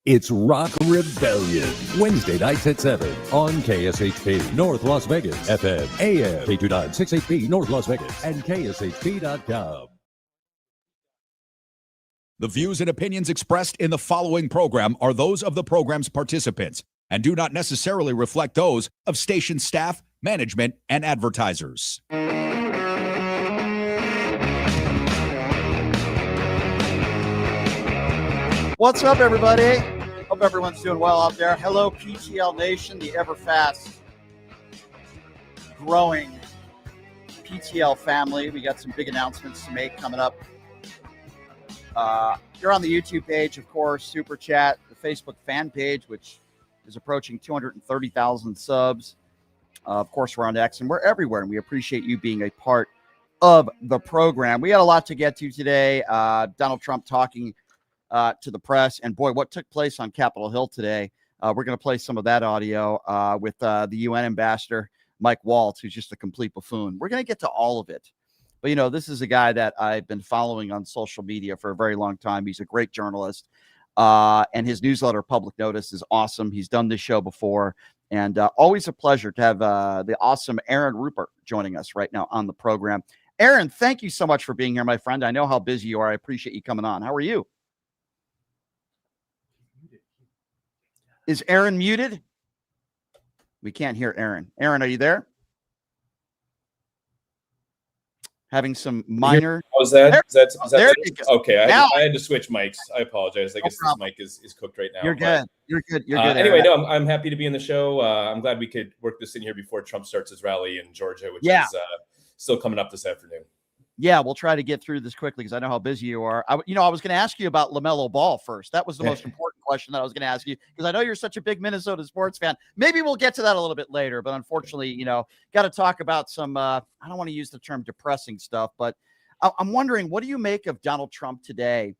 It's Rock Rebellion, Wednesday nights at 7 on KSHP, North Las Vegas, FM, AM, K296HP, North Las Vegas, and KSHP.com. The views and opinions expressed in the following program are those of the program's participants and do not necessarily reflect those of station staff, management, and advertisers. What's up, everybody? Hope everyone's doing well out there. Hello, PTL Nation, the ever-fast growing PTL family. We got some big announcements to make coming up. You're on the YouTube page, of course, Super Chat, the Facebook fan page, which is approaching 230,000 subs. Of course, we're on X, and we're everywhere, and we appreciate you being a part of the program. We got a lot to get to today. Donald Trump talking to the press, and boy, what took place on Capitol Hill today. We're going to play some of that audio with the UN ambassador, Mike Waltz, who's just a complete buffoon. We're going to get to all of it. But, you know, this is a guy that I've been following on social media for a very long time. He's a great journalist, and his newsletter, Public Notice, is awesome. He's done this show before, and always a pleasure to have the awesome Aaron Rupert joining us right now on the program. Aaron, thank you so much for being here, my friend. I know how busy you are. I appreciate you coming on. How are you? Is Aaron muted? We can't hear Aaron. Aaron, are you there? Having some minor. Was that? There okay, I had to switch mics. I apologize. I guess this mic is cooked right now. You're good. You're good. You're good. Anyway, no, I'm happy to be in the show. I'm glad we could work this in here before Trump starts his rally in Georgia, which is still coming up this afternoon. Yeah, we'll try to get through this quickly because I know how busy you are. I was going to ask you about LaMelo Ball first. That was the most important question that I was going to ask you because I know you're such a big Minnesota sports fan. Maybe we'll get to that a little bit later, but unfortunately, got to talk about some, I don't want to use the term depressing stuff, but I'm wondering, what do you make of Donald Trump today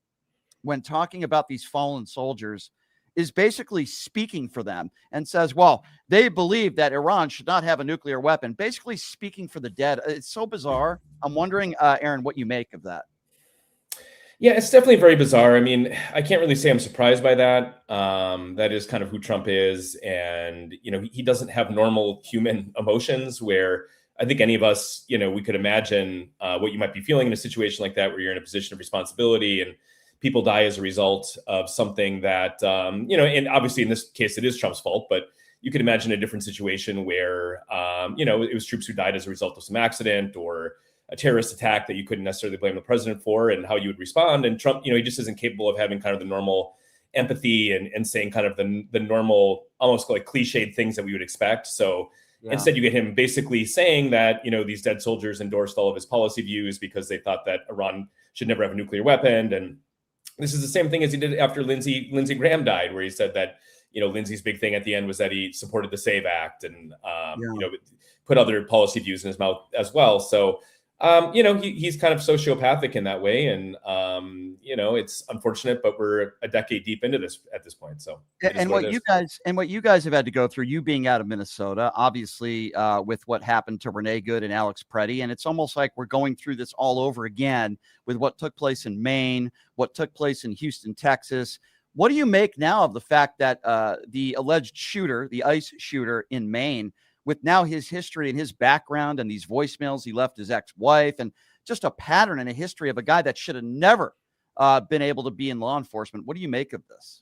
when talking about these fallen soldiers is basically speaking for them and says, well, they believe that Iran should not have a nuclear weapon, basically speaking for the dead. It's so bizarre. I'm wondering, Aaron, what you make of that. Yeah, it's definitely very bizarre. I mean, I can't really say I'm surprised by that. That is kind of who Trump is. And, he doesn't have normal human emotions where I think any of us, we could imagine what you might be feeling in a situation like that, where you're in a position of responsibility and people die as a result of something that, and obviously in this case, it is Trump's fault, but you could imagine a different situation where, it was troops who died as a result of some accident or a terrorist attack that you couldn't necessarily blame the president for and how you would respond. And Trump, he just isn't capable of having kind of the normal empathy and saying kind of the normal, almost like cliched things that we would expect. So instead you get him basically saying that, these dead soldiers endorsed all of his policy views because they thought that Iran should never have a nuclear weapon. And this is the same thing as he did after Lindsey Graham died, where he said that, Lindsey's big thing at the end was that he supported the SAVE Act and, put other policy views in his mouth as well. So, he's kind of sociopathic in that way. And, it's unfortunate, but we're a decade deep into this at this point. So, what you guys have had to go through, you being out of Minnesota, obviously, with what happened to Renee Good and Alex Preddy. And it's almost like we're going through this all over again with what took place in Maine, what took place in Houston, Texas. What do you make now of the fact that the alleged shooter, the ICE shooter in Maine, with now his history and his background and these voicemails he left his ex-wife and just a pattern and a history of a guy that should have never been able to be in law enforcement? What do you make of this?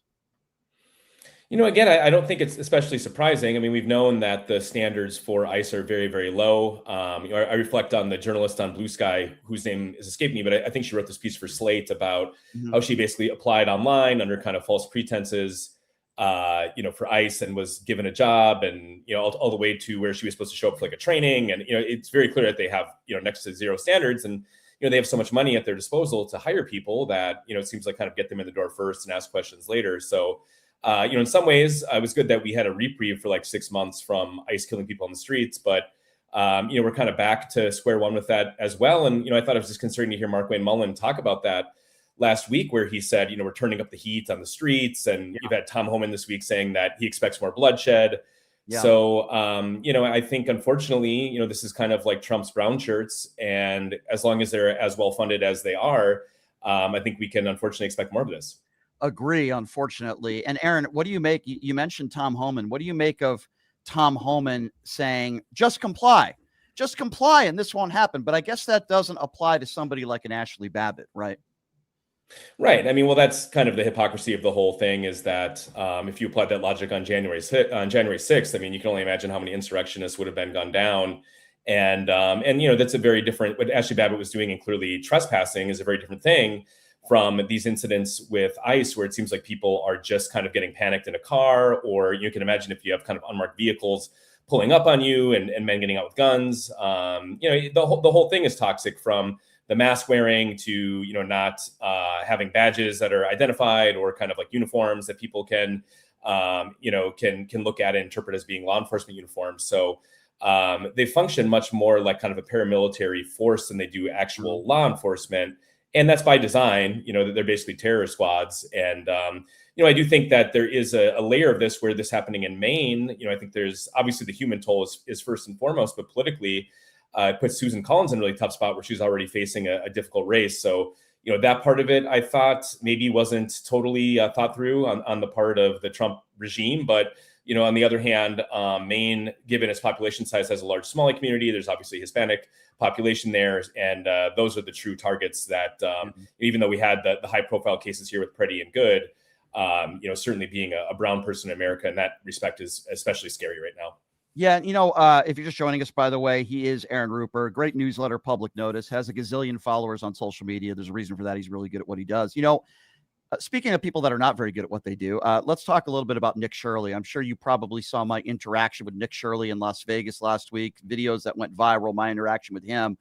Again, I don't think it's especially surprising. I mean, we've known that the standards for ICE are very, very low. I reflect on the journalist on Blue Sky, whose name is escaping me, but I think she wrote this piece for Slate about how she basically applied online under kind of false pretenses, for ICE and was given a job and, all the way to where she was supposed to show up for like a training. And, it's very clear that they have, next to zero standards and, they have so much money at their disposal to hire people that, it seems like kind of get them in the door first and ask questions later. So, in some ways, it was good that we had a reprieve for like 6 months from ICE killing people on the streets. But, we're kind of back to square one with that as well. And, I thought it was just concerning to hear Markwayne Mullin talk about that last week, where he said, we're turning up the heat on the streets. And you've had Tom Homan this week saying that he expects more bloodshed. Yeah. So, I think, unfortunately, this is kind of like Trump's brown shirts. And as long as they're as well funded as they are, I think we can unfortunately expect more of this. agree, unfortunately. And Aaron, what do you make? You mentioned Tom Homan. What do you make of Tom Homan saying, just comply, and this won't happen? But I guess that doesn't apply to somebody like an Ashley Babbitt, right? Right. I mean, well, that's kind of the hypocrisy of the whole thing is that if you applied that logic on January 6th, I mean, you can only imagine how many insurrectionists would have been gunned down. And that's a very different, what Ashley Babbitt was doing, and clearly trespassing is a very different thing from these incidents with ICE, where it seems like people are just kind of getting panicked in a car, or you can imagine if you have kind of unmarked vehicles pulling up on you and men getting out with guns. The whole thing is toxic, from the mask wearing to, not having badges that are identified, or kind of like uniforms that people can look at and interpret as being law enforcement uniforms. So they function much more like kind of a paramilitary force than they do actual law enforcement. And that's by design, that they're basically terror squads. And, I do think that there is a layer of this where this happening in Maine. I think there's obviously the human toll is first and foremost, but politically, it puts Susan Collins in a really tough spot where she's already facing a difficult race. So, that part of it, I thought maybe wasn't totally thought through on the part of the Trump regime. But, on the other hand, Maine, given its population size, has a large Somali community. There's obviously Hispanic population there. And those are the true targets that, even though we had the high profile cases here with Preddy and Good, certainly being a brown person in America in that respect is especially scary right now. Yeah, if you're just joining us, by the way, he is Aaron Rupert. Great newsletter, Public Notice, has a gazillion followers on social media. There's a reason for that. He's really good at what he does. Speaking of people that are not very good at what they do, let's talk a little bit about Nick Shirley. I'm sure you probably saw my interaction with Nick Shirley in Las Vegas last week, videos that went viral, my interaction with him,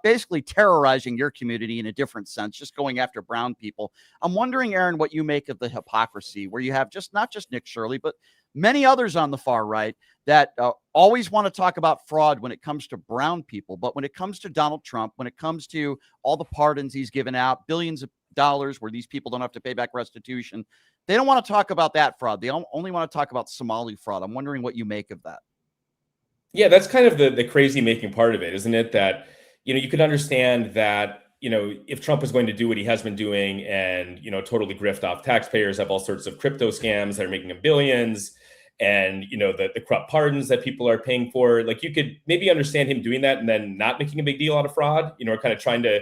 basically terrorizing your community in a different sense, just going after brown people. I'm wondering, Aaron, what you make of the hypocrisy where you have not just Nick Shirley, but many others on the far right that always want to talk about fraud when it comes to brown people. But when it comes to Donald Trump, when it comes to all the pardons he's given out, billions of dollars where these people don't have to pay back restitution, they don't want to talk about that fraud. They only want to talk about Somali fraud. I'm wondering what you make of that. Yeah, that's kind of the crazy making part of it, isn't it? That, you could understand that, if Trump is going to do what he has been doing and, totally grift off taxpayers, have all sorts of crypto scams that are making him billions, and, the corrupt pardons that people are paying for, like, you could maybe understand him doing that and then not making a big deal out of fraud, or kind of trying to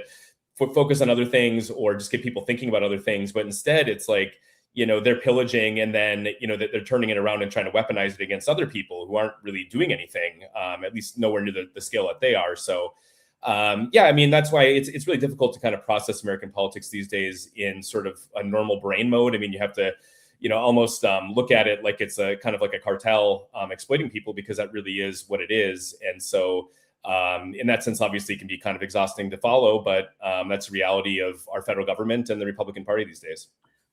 focus on other things or just get people thinking about other things. But instead, it's like, they're pillaging, and then, that they're turning it around and trying to weaponize it against other people who aren't really doing anything, at least nowhere near the scale that they are. So, I mean, that's why it's really difficult to kind of process American politics these days in sort of a normal brain mode. I mean, you have to, almost look at it like it's a kind of like a cartel exploiting people, because that really is what it is. And so in that sense, obviously, it can be kind of exhausting to follow, but that's the reality of our federal government and the Republican Party these days.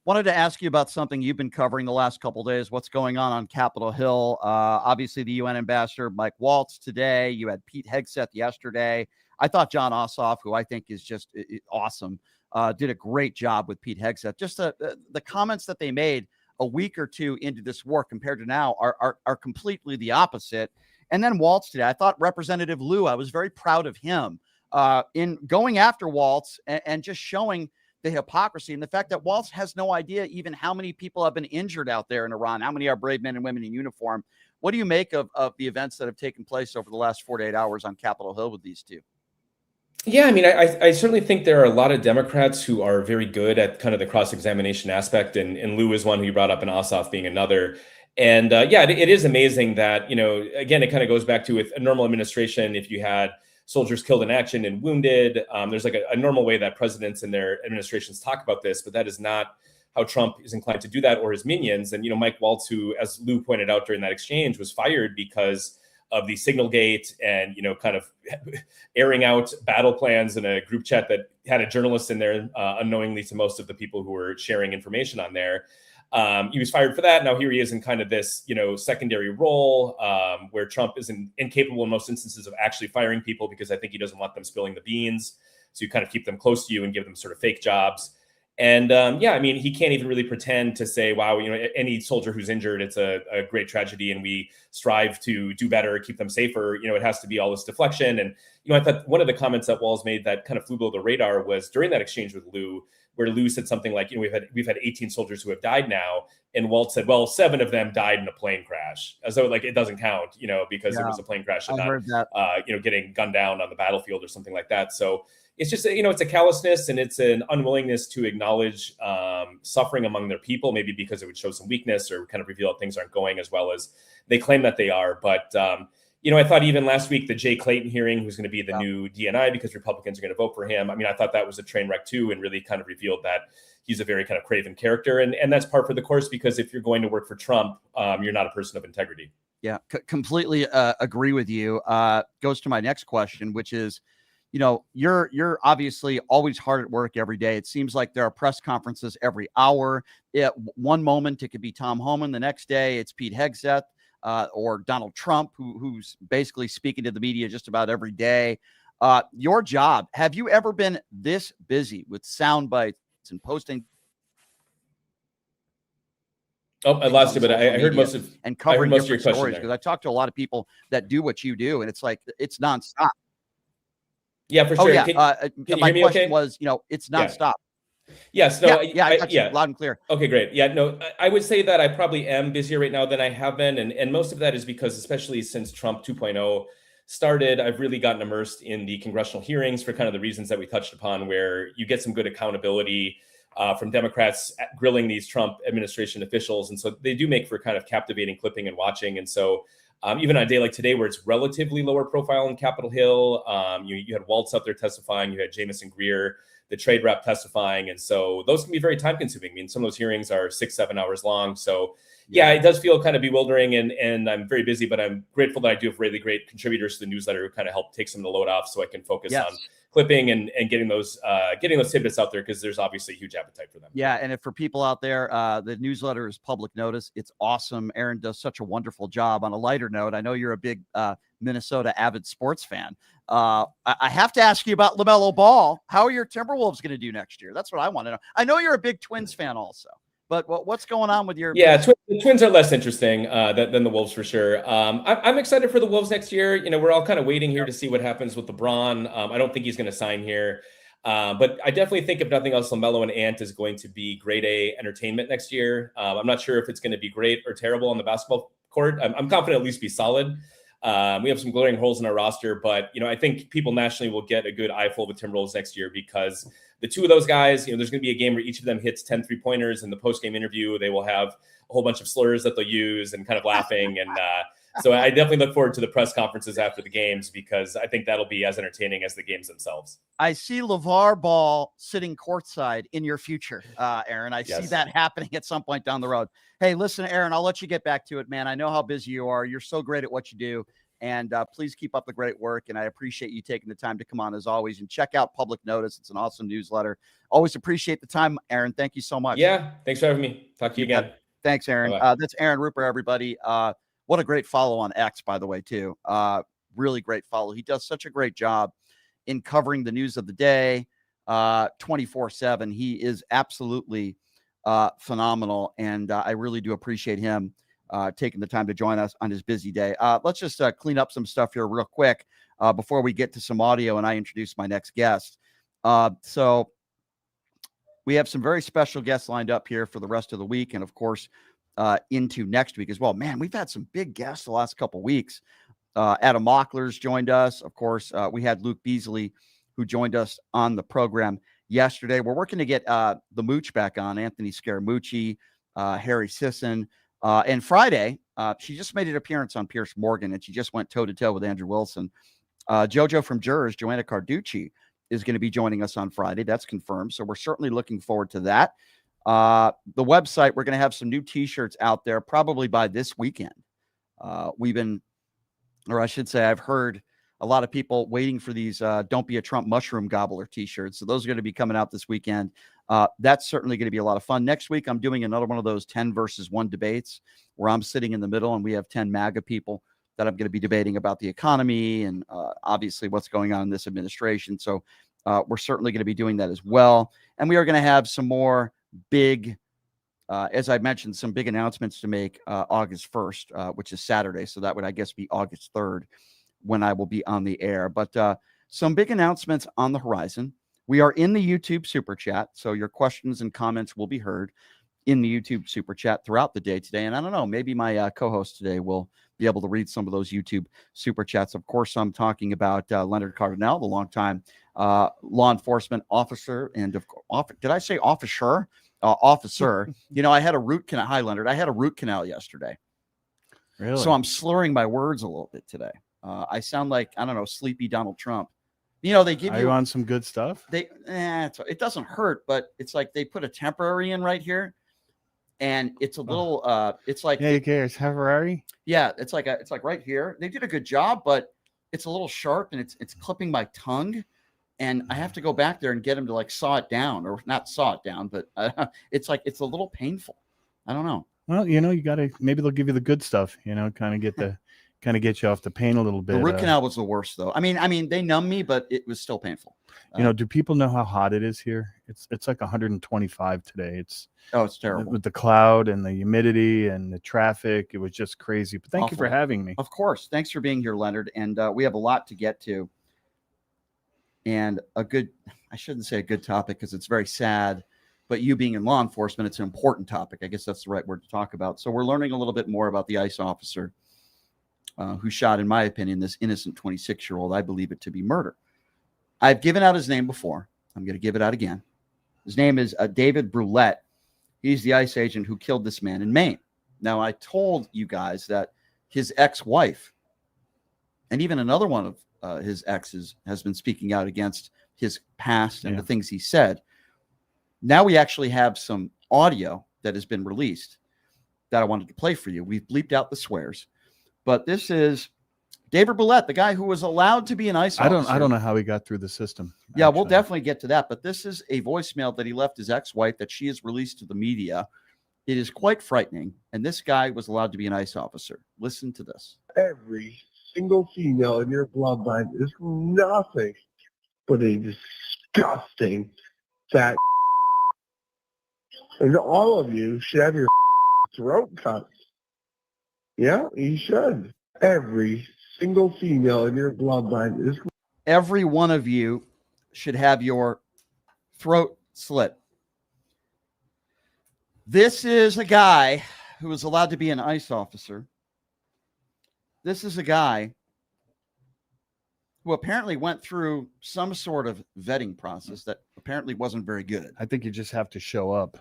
Wanted to ask you about something you've been covering the last couple of days, what's going on Capitol Hill. Obviously, the UN ambassador, Mike Waltz, today. You had Pete Hegseth yesterday. I thought John Ossoff, who I think is just awesome, did a great job with Pete Hegseth. Just the comments that they made a week or two into this war compared to now are completely the opposite. And then Waltz today, I thought Representative Liu, I was very proud of him in going after Waltz and just showing the hypocrisy and the fact that Waltz has no idea even how many people have been injured out there in Iran, how many are brave men and women in uniform. What do you make of the events that have taken place over the last 48 hours on Capitol Hill with these two? Yeah, I mean, I certainly think there are a lot of Democrats who are very good at kind of the cross-examination aspect, and Liu is one who you brought up, and Ossoff being another. And it is amazing that, again, it kind of goes back to with a normal administration, if you had soldiers killed in action and wounded, there's like a normal way that presidents and their administrations talk about this, but that is not how Trump is inclined to do that, or his minions. And, Mike Waltz, who, as Liu pointed out during that exchange, was fired because of the signal gate and, kind of airing out battle plans in a group chat that had a journalist in there, unknowingly to most of the people who were sharing information on there. He was fired for that. Now here he is in kind of this, secondary role where Trump is incapable in most instances of actually firing people, because I think he doesn't want them spilling the beans. So you kind of keep them close to you and give them sort of fake jobs. And I mean, he can't even really pretend to say, wow, any soldier who's injured, it's a great tragedy and we strive to do better, keep them safer. It has to be all this deflection. And, I thought one of the comments that Walz made that kind of flew below the radar was during that exchange with Liu, where Lou said something like, we've had 18 soldiers who have died now. And Walt said, well, 7 of them died in a plane crash. As though like it doesn't count, because it was a plane crash and I heard that. getting gunned down on the battlefield or something like that. So it's just, it's a callousness and it's an unwillingness to acknowledge suffering among their people, maybe because it would show some weakness or kind of reveal that things aren't going as well as they claim that they are. But, I thought even last week, the Jay Clayton hearing, who's going to be the new DNI because Republicans are going to vote for him. I mean, I thought that was a train wreck too, and really kind of revealed that he's a very kind of craven character. And that's par for the course, because if you're going to work for Trump, you're not a person of integrity. Yeah, completely agree with you. Goes to my next question, which is, you're obviously always hard at work every day. It seems like there are press conferences every hour. One moment it could be Tom Homan, the next day it's Pete Hegseth or Donald Trump, who's basically speaking to the media just about every day. Your job, have you ever been this busy with sound bites and posting? Oh, I lost you, but I heard most of and covering most of your different question stories, because I talked to a lot of people that do what you do, and it's like it's nonstop. Yeah, for sure. Oh, yeah. Can you my hear me question okay? was, it's nonstop. Yes. No. I got you loud and clear. Okay, great. Yeah, no, I would say that I probably am busier right now than I have been. And most of that is because, especially since Trump 2.0 started, I've really gotten immersed in the congressional hearings for kind of the reasons that we touched upon, where you get some good accountability from Democrats grilling these Trump administration officials. And so they do make for kind of captivating clipping and watching. And so even on a day like today, where it's relatively lower profile in Capitol Hill, you had Waltz up there testifying, you had Jamison Greer, the trade rep, testifying. And so those can be very time consuming. I mean, some of those hearings are 6-7 hours long. So yeah, it does feel kind of bewildering, and I'm very busy, but I'm grateful that I do have really great contributors to the newsletter who kind of help take some of the load off so I can focus on clipping and getting those tidbits out there, because there's obviously a huge appetite for them. Yeah. And if for people out there, the newsletter is public notice. It's awesome. Aaron does such a wonderful job. On a lighter note, I know you're a big Minnesota avid sports fan. I have to ask you about LaMelo Ball. How are your Timberwolves going to do next year? That's what I want to know. I know you're a big Twins fan also, but what's going on with your? Yeah, the Twins are less interesting than the Wolves for sure. I'm excited for the Wolves next year. We're all kind of waiting here to see what happens with LeBron. I don't think he's going to sign here. But I definitely think, if nothing else, LaMelo and Ant is going to be grade A entertainment next year. I'm not sure if it's going to be great or terrible on the basketball court. I'm confident at least be solid. We have some glaring holes in our roster, but I think people nationally will get a good eyeful of the Timberwolves next year, because the two of those guys, there's going to be a game where each of them hits 10 3-pointers. In the post-game interview, they will have a whole bunch of slurs that they'll use and kind of laughing. And so I definitely look forward to the press conferences after the games, because I think that'll be as entertaining as the games themselves. I see LeVar Ball sitting courtside in your future, Aaron. I see that happening at some point down the road. Hey, listen, Aaron, I'll let you get back to it, man. I know how busy you are. You're so great at what you do. And please keep up the great work. And I appreciate you taking the time to come on as always. And check out Public Notice. It's an awesome newsletter. Always appreciate the time, Aaron. Thank you so much. Yeah, thanks for having me. Talk to you again. Thanks, Aaron. That's Aaron Rupert, everybody. What a great follow on X, by the way, too. Really great follow. He does such a great job in covering the news of the day 24/7. He is absolutely phenomenal. And I really do appreciate him taking the time to join us on his busy day. Let's just clean up some stuff here real quick before we get to some audio and I introduce my next guest. So we have some very special guests lined up here for the rest of the week, and of course into next week as well. Man, we've had some big guests the last couple of weeks. Adam Mockler's joined us. Of course, we had Luke Beasley, who joined us on the program yesterday. We're working to get the Mooch back on, Anthony Scaramucci, Harry Sisson. And Friday, she just made an appearance on Pierce Morgan, and she just went toe-to-toe with Andrew Wilson. JoJo from Jurors, Joanna Carducci, is going to be joining us on Friday. That's confirmed. So we're certainly looking forward to that. The website, we're going to have some new T-shirts out there probably by this weekend. I've heard a lot of people waiting for these Don't Be a Trump Mushroom Gobbler T-shirts. So those are going to be coming out this weekend. That's certainly going to be a lot of fun. Next week, I'm doing another one of those 10 versus 1 debates where I'm sitting in the middle and we have 10 MAGA people that I'm going to be debating about the economy and obviously what's going on in this administration. So we're certainly going to be doing that as well. And we are going to have some more big, as I mentioned, some big announcements to make August 1st, which is Saturday. So that would, I guess, be August 3rd when I will be on the air. But some big announcements on the horizon. We are in the YouTube Super Chat, so your questions and comments will be heard in the YouTube Super Chat throughout the day today. And I don't know, maybe my co-host today will be able to read some of those YouTube Super Chats. Of course, I'm talking about Leonard Cardinal, the longtime law enforcement officer. And did I say officer? Officer. I had a root canal. Hi, Leonard. I had a root canal yesterday. Really? So I'm slurring my words a little bit today. I sound like, I don't know, sleepy Donald Trump. They give Are you on some good stuff? It doesn't hurt, but it's like they put a temporary in right here. And it's a little, it's like, yeah, you care. It's temporary. Yeah, it's like right here. They did a good job, but it's a little sharp and it's clipping my tongue. And I have to go back there and get him to like saw it down, or not saw it down, but it's like, it's a little painful. I don't know. Well, you got to, maybe they'll give you the good stuff, kind of get you off the pain a little bit. The root canal was the worst though. I mean, they numbed me, but it was still painful. Do people know how hot it is here? It's like 125 today. It's terrible with the cloud and the humidity and the traffic. It was just crazy. But thank you for having me. Of course. Thanks for being here, Leonard. And we have a lot to get to. And I shouldn't say a good topic because it's very sad, but you being in law enforcement, it's an important topic. I guess that's the right word to talk about. So we're learning a little bit more about the ICE officer who shot, in my opinion, this innocent 26-year-old. I believe it to be murder. I've given out his name before. I'm going to give it out again. His name is David Brulette. He's the ICE agent who killed this man in Maine. Now, I told you guys that his ex-wife and even another one of his exes has been speaking out against his past and the things he said. Now we actually have some audio that has been released that I wanted to play for you. We've bleeped out the swears, but this is David Brulette, the guy who was allowed to be an ICE officer. I don't know how he got through the system. Yeah, we'll definitely get to that. But this is a voicemail that he left his ex-wife that she has released to the media. It is quite frightening. And this guy was allowed to be an ICE officer. Listen to this. Every single female in your bloodline is nothing but a disgusting fat. And all of you should have your throat cut. Yeah, you should. Every single female in your bloodline is. Every one of you should have your throat slit. This is a guy who was allowed to be an ICE officer. This is a guy who apparently went through some sort of vetting process that apparently wasn't very good. I think you just have to show up.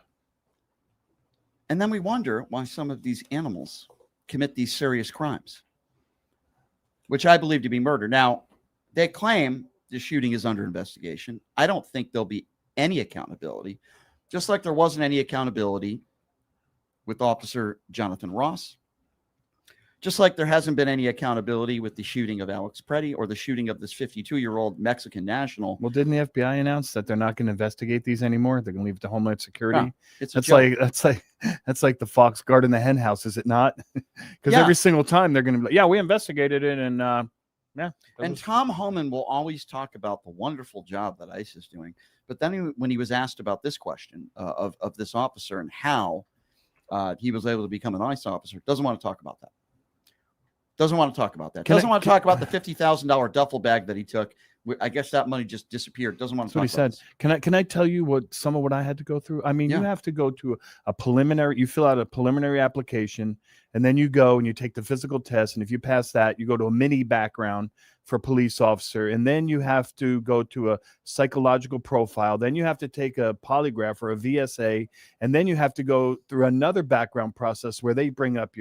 And then we wonder why some of these animals commit these serious crimes, which I believe to be murder. Now, they claim the shooting is under investigation. I don't think there'll be any accountability, just like there wasn't any accountability with Officer Jonathan Ross, just like there hasn't been any accountability with the shooting of Alex Preddy or the shooting of this 52-year-old Mexican national. Well, didn't the FBI announce that they're not going to investigate these anymore? They're going to leave it to Homeland Security. Yeah, that's like the fox guarding the hen house, is it not? Because every single time they're going to be like, yeah, we investigated it, and And Tom Homan will always talk about the wonderful job that ICE is doing. But then when he was asked about this question of this officer and how he was able to become an ICE officer, doesn't want to talk about that. Doesn't want to talk about that. Doesn't want to talk about the $50,000 duffel bag that he took. I guess that money just disappeared. Doesn't want to talk about it. Can I tell you some of what I had to go through? I mean, you have to go to a preliminary, you fill out a preliminary application, and then you go and you take the physical test. And if you pass that, you go to a mini background for a police officer. And then you have to go to a psychological profile. Then you have to take a polygraph or a VSA. And then you have to go through another background process where they bring up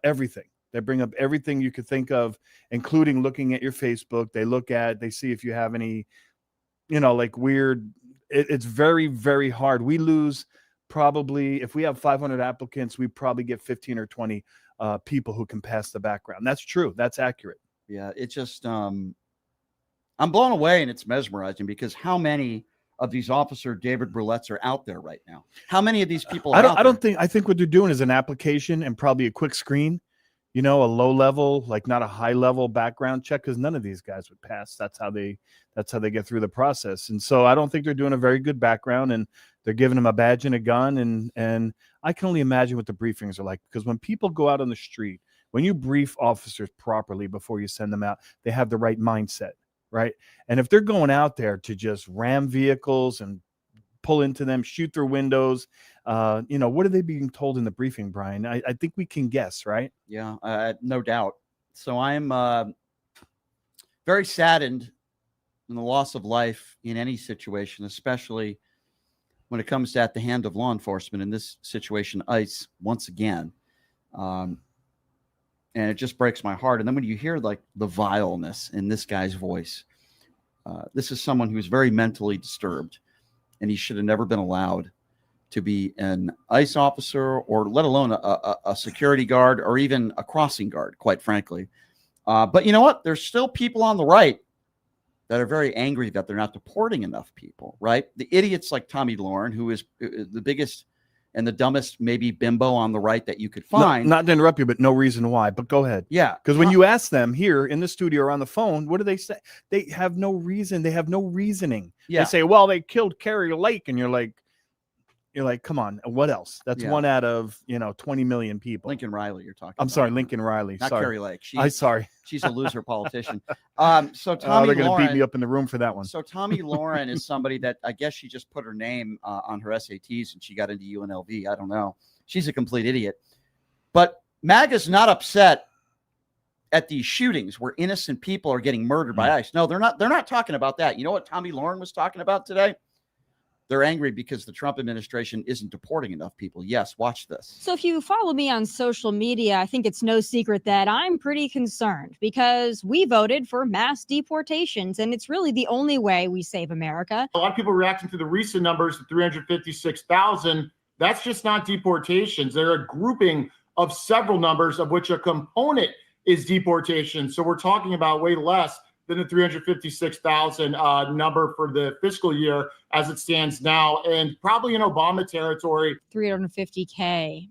everything. They bring up everything you could think of, including looking at your Facebook. They see if you have any, like weird. It's very, very hard. We lose probably, if we have 500 applicants, we probably get 15 or 20 people who can pass the background. That's true. That's accurate. Yeah. It just, I'm blown away, and it's mesmerizing because how many of these Officer David Brulettes are out there right now? How many of these people are I think what they're doing is an application and probably a quick screen, a low level, like not a high level background check, because none of these guys would pass. That's how they get through the process. And so I don't think they're doing a very good background, and they're giving them a badge and a gun. And I can only imagine what the briefings are like, because when people go out on the street, when you brief officers properly before you send them out, they have the right mindset. right? And if they're going out there to just ram vehicles and pull into them, shoot through windows, what are they being told in the briefing, Brian? I think we can guess, right? Yeah, no doubt. So I'm very saddened in the loss of life in any situation, especially when it comes to at the hand of law enforcement. In this situation, ICE, once again. And it just breaks my heart. And then when you hear like the vileness in this guy's voice, this is someone who's very mentally disturbed, and he should have never been allowed to be an ICE officer, or let alone a security guard, or even a crossing guard, quite frankly. But you know what? There's still people on the right that are very angry that they're not deporting enough people, right? The idiots like Tommy Lauren, who is the biggest and the dumbest maybe bimbo on the right that you could find. Not to interrupt you, but no reason why. But go ahead. Yeah. Because when you ask them here in the studio or on the phone, what do they say? They have no reason. They have no reasoning. Yeah. They say, well, they killed Carrie Lake. And you're like, come on, what else? That's one out of 20 million people. Lincoln Riley, you're talking. I'm sorry, Lincoln Riley. Not sorry. Carrie Lake. Sorry. She's a loser politician. So Tommy they're going to Lauren, beat me up in the room for that one. So Tommy Lauren is somebody that I guess she just put her name on her SATs and she got into UNLV. I don't know. She's a complete idiot. But MAGA's not upset at these shootings where innocent people are getting murdered by ICE. No, they're not. They're not talking about that. You know what Tommy Lauren was talking about today? They're angry because the Trump administration isn't deporting enough people. Yes, watch this. So if you follow me on social media, I think it's no secret that I'm pretty concerned because we voted for mass deportations, and it's really the only way we save America. A lot of people reacting to the recent numbers, 356,000. That's just not deportations. They're a grouping of several numbers, of which a component is deportation. So we're talking about way less than the 356,000 number for the fiscal year as it stands now, and probably in Obama territory. 350K.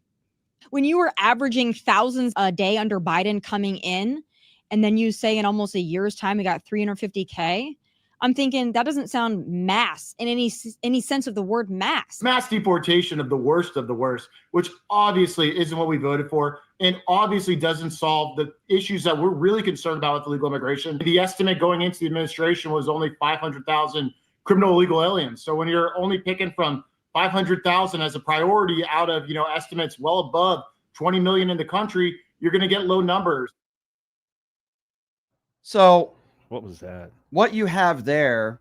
When you were averaging thousands a day under Biden coming in, and then you say in almost a year's time we got 350K, I'm thinking that doesn't sound mass in any sense of the word mass. Mass deportation of the worst, which obviously isn't what we voted for, and obviously doesn't solve the issues that we're really concerned about with illegal immigration. The estimate going into the administration was only 500,000 criminal illegal aliens. So when you're only picking from 500,000 as a priority out of estimates well above 20 million in the country, you're going to get low numbers. So what was that? What you have there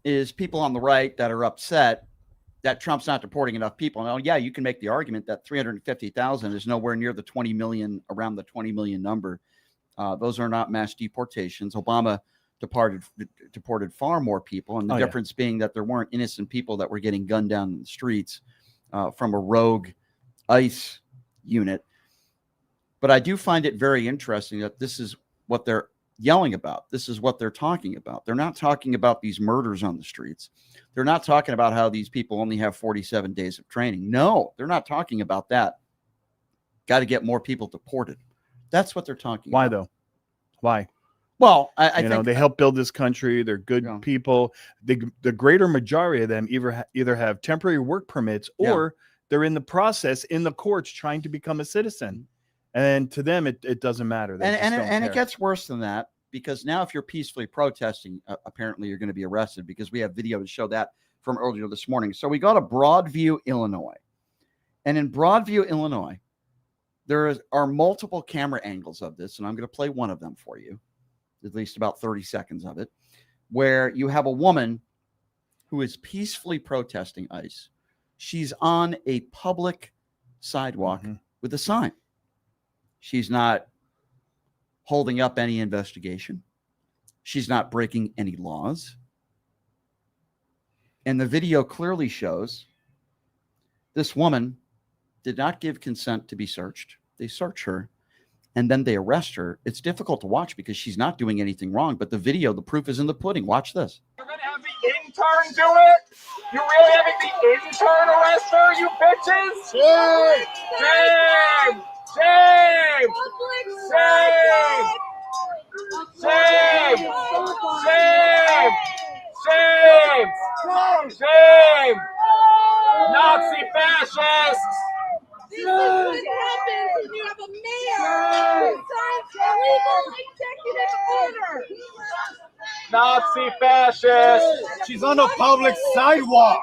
is people on the right that are upset that Trump's not deporting enough people. Now, yeah, you can make the argument that 350,000 is nowhere near the 20 million, around the 20 million number. Those are not mass deportations. Obama deported far more people, and the difference being that there weren't innocent people that were getting gunned down in the streets from a rogue ICE unit. But I do find it very interesting that this is what they're yelling about. This is what they're talking about. They're not talking about these murders on the streets. They're not talking about how these people only have 47 days of training. No, they're not talking about that. Got to get more people deported. That's what they're talking about. Why though? Why? Well, I think they help build this country. They're good people. The greater majority of them either have temporary work permits or they're in the process in the courts trying to become a citizen. And to them, it doesn't matter. And it gets worse than that, because now if you're peacefully protesting, apparently you're going to be arrested, because we have video to show that from earlier this morning. So we go to Broadview, Illinois. And in Broadview, Illinois, there are multiple camera angles of this, and I'm going to play one of them for you, at least about 30 seconds of it, where you have a woman who is peacefully protesting ICE. She's on a public sidewalk with a sign. She's not holding up any investigation. She's not breaking any laws. And the video clearly shows this woman did not give consent to be searched. They search her and then they arrest her. It's difficult to watch because she's not doing anything wrong, but the video, the proof is in the pudding. Watch this. You're going to have the intern do it? You really having the intern arrest her, you bitches? Shame! Shame! Shame! Shame! Shame! Shame! Shame! Shame! Nazi fascists! This is what happens when you have a mayor who signs illegal executive order. Nazi fascist. She's on the public sidewalk.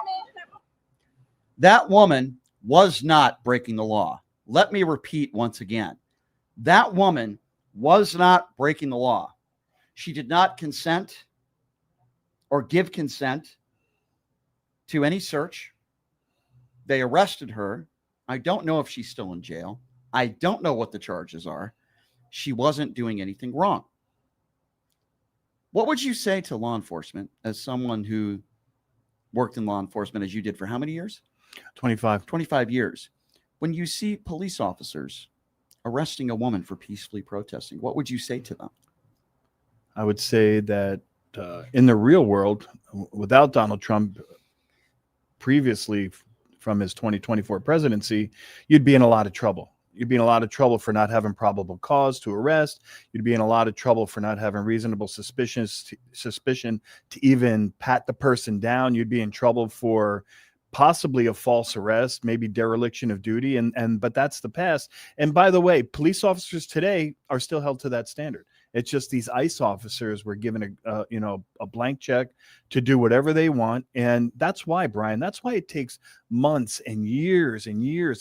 That woman was not breaking the law. Let me repeat once again. That woman was not breaking the law. She did not consent or give consent to any search. They arrested her. I don't know if she's still in jail. I don't know what the charges are. She wasn't doing anything wrong. What would you say to law enforcement as someone who worked in law enforcement as you did for how many years? 25. 25 years. When you see police officers arresting a woman for peacefully protesting, what would you say to them? I would say that in the real world, without Donald Trump previously from his 2024 presidency, you'd be in a lot of trouble. You'd be in a lot of trouble for not having probable cause to arrest. You'd be in a lot of trouble for not having reasonable suspicion to even pat the person down. You'd be in trouble for possibly a false arrest, maybe dereliction of duty. But that's the past. And by the way, police officers today are still held to that standard. It's just these ICE officers were given a blank check to do whatever they want. And that's why, Brian, that's why it takes months and years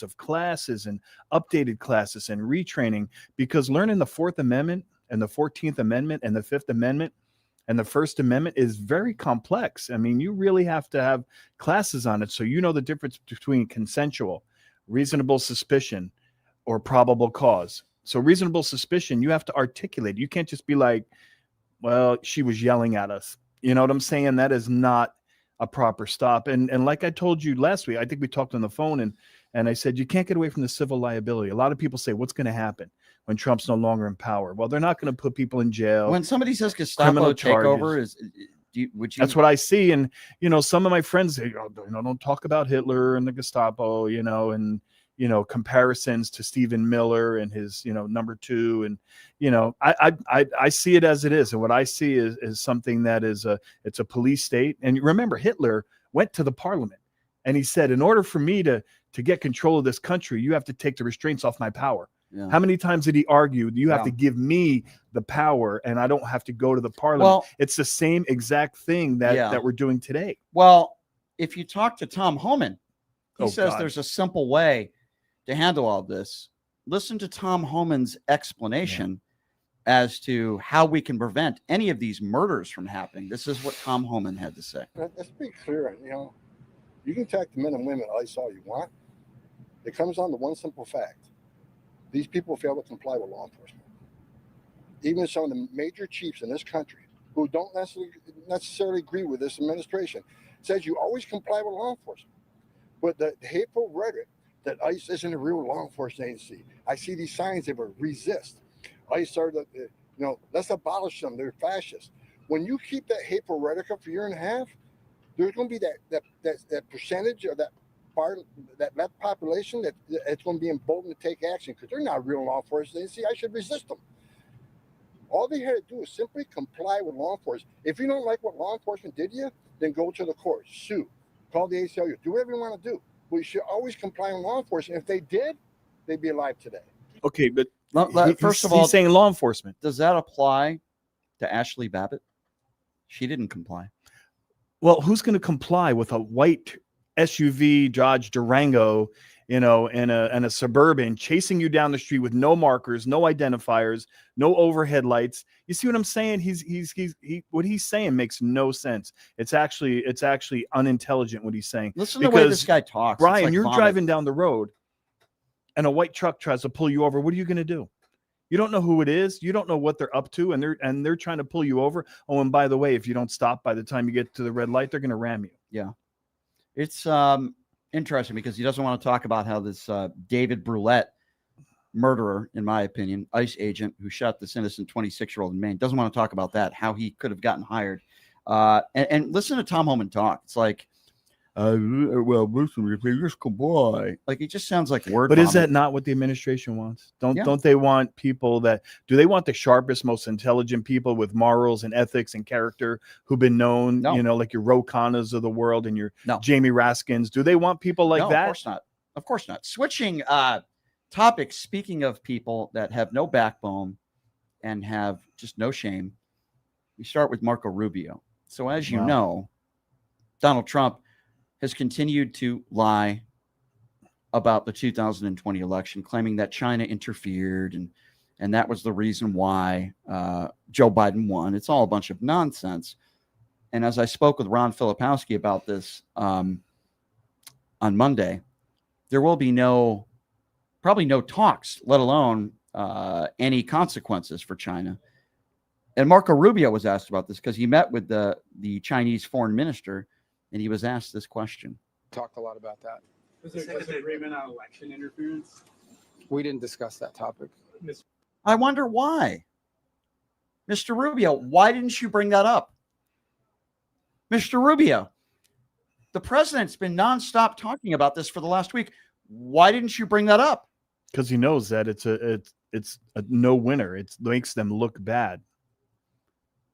of classes and updated classes and retraining, because learning the Fourth Amendment and the 14th Amendment and the Fifth Amendment and the First Amendment is very complex. I mean, you really have to have classes on it so you know the difference between consensual, reasonable suspicion, or probable cause. So reasonable suspicion, you have to articulate. You can't just be like, well, she was yelling at us. You know what I'm saying? That is not a proper stop. And like I told you last week, I think we talked on the phone and I said, you can't get away from the civil liability. A lot of people say, what's going to happen when Trump's no longer in power? Well, they're not going to put people in jail. When somebody says Gestapo takeover, would you? That's what I see. And, some of my friends say, don't talk about Hitler and the Gestapo, and comparisons to Stephen Miller and his, number two. And, I see it as it is. And what I see is something that it's a police state. And remember, Hitler went to the parliament and he said, in order for me to get control of this country, you have to take the restraints off my power. Yeah. How many times did he argue, you have to give me the power and I don't have to go to the parliament? Well, it's the same exact thing that we're doing today. Well, if you talk to Tom Homan, he says there's a simple way to handle all this. Listen to Tom Homan's explanation as to how we can prevent any of these murders from happening. This is what Tom Homan had to say. Let's be clear. You can attack the men and women ICE all you want. It comes down to one simple fact. These people fail to comply with law enforcement. Even some of the major chiefs in this country who don't necessarily agree with this administration says you always comply with law enforcement. But the hateful rhetoric that ICE isn't a real law enforcement agency. I see these signs that were resist. ICE started, let's abolish them. They're fascists. When you keep that hateful rhetoric up for a year and a half, there's going to be that percentage of that part, that population that it's going to be emboldened to take action because they're not real law enforcement agency. I should resist them. All they had to do is simply comply with law enforcement. If you don't like what law enforcement did to you, then go to the courts, sue, call the ACLU, do whatever you want to do. We should always comply with law enforcement. If they did, they'd be alive today. Okay, but first of all, he's saying law enforcement. Does that apply to Ashley Babbitt? She didn't comply. Well, who's going to comply with a white SUV Dodge Durango, and a Suburban chasing you down the street with no markers, no identifiers, no overhead lights? You see what I'm saying? What he's saying makes no sense. It's actually unintelligent what he's saying. Listen to the way this guy talks. Brian, like you're vomit. driving down the road and a white truck tries to pull you over. What are you going to do? You don't know who it is. You don't know what they're up to, and they're trying to pull you over. Oh, and by the way, if you don't stop by the time you get to the red light, they're going to ram you. Yeah. It's interesting because he doesn't want to talk about how this David Brulette murderer, in my opinion, ICE agent who shot this innocent 26-year-old in Maine, doesn't want to talk about that, how he could have gotten hired. And listen to Tom Homan talk. It's like, well, listen, if they just comply. Like, it just sounds like word. But is that not what the administration wants? Don't they want people do they want the sharpest, most intelligent people with morals and ethics and character who've been known, like your Ro Khannas of the world and your Jamie Raskins? Do they want people like that? Of course not. Of course not. Switching topics, speaking of people that have no backbone and have just no shame, We start with Marco Rubio. So as you know, Donald Trump has continued to lie about the 2020 election, claiming that China interfered and that was the reason why Joe Biden won. It's all a bunch of nonsense. And as I spoke with Ron Filipowski about this on Monday, there will be probably no talks, let alone any consequences for China. And Marco Rubio was asked about this because he met with the Chinese foreign minister, and he was asked this question. Talked a lot about that. Was there disagreement on election interference? We didn't discuss that topic. I wonder why. Mr. Rubio, why didn't you bring that up? Mr. Rubio, the president's been nonstop talking about this for the last week. Why didn't you bring that up? Because he knows that it's a no winner. It makes them look bad.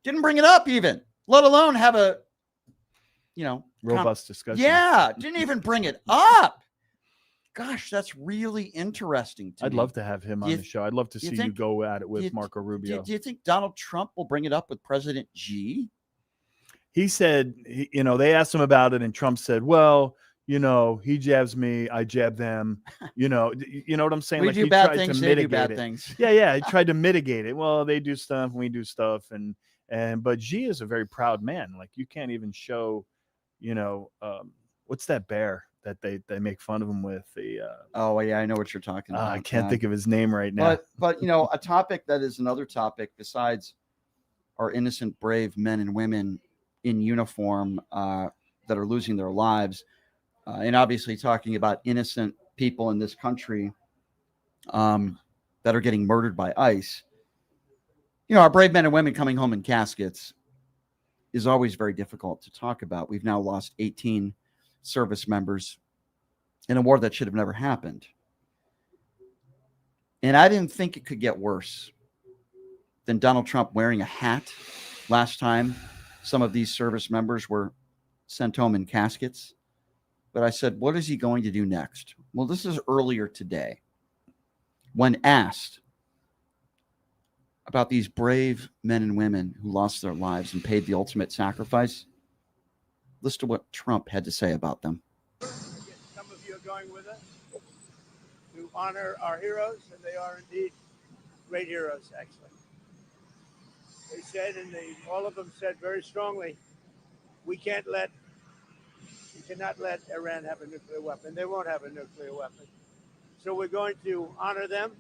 Didn't bring it up even, let alone have a, robust discussion. Yeah, didn't even bring it up. Gosh, that's really interesting to me. I'd love to have him on the show. I'd love to see you go at it with Marco Rubio. Do you think Donald Trump will bring it up with President Xi? He said, they asked him about it, and Trump said, well, he jabs me, I jab them. You know what I'm saying? We like do he bad tried things, to they do mitigate bad it. things. Yeah, he tried to mitigate it. Well, they do stuff, we do stuff, but Xi is a very proud man. Like you can't even show, what's that bear that they make fun of him with? Oh yeah, I know what you're talking about. I can't think of his name right now. But a topic that is another topic besides our innocent, brave men and women in uniform that are losing their lives, and obviously talking about innocent people in this country that are getting murdered by ICE. Our brave men and women coming home in caskets is always very difficult to talk about. We've now lost 18 service members in a war that should have never happened. And I didn't think it could get worse than Donald Trump wearing a hat last time some of these service members were sent home in caskets. But I said, what is he going to do next? Well, this is earlier today. When asked about these brave men and women who lost their lives and paid the ultimate sacrifice, listen to what Trump had to say about them. Some of you are going with us to honor our heroes, and they are indeed great heroes, actually. They said, and all of them said very strongly, we cannot let Iran have a nuclear weapon. They won't have a nuclear weapon. So we're going to honor them.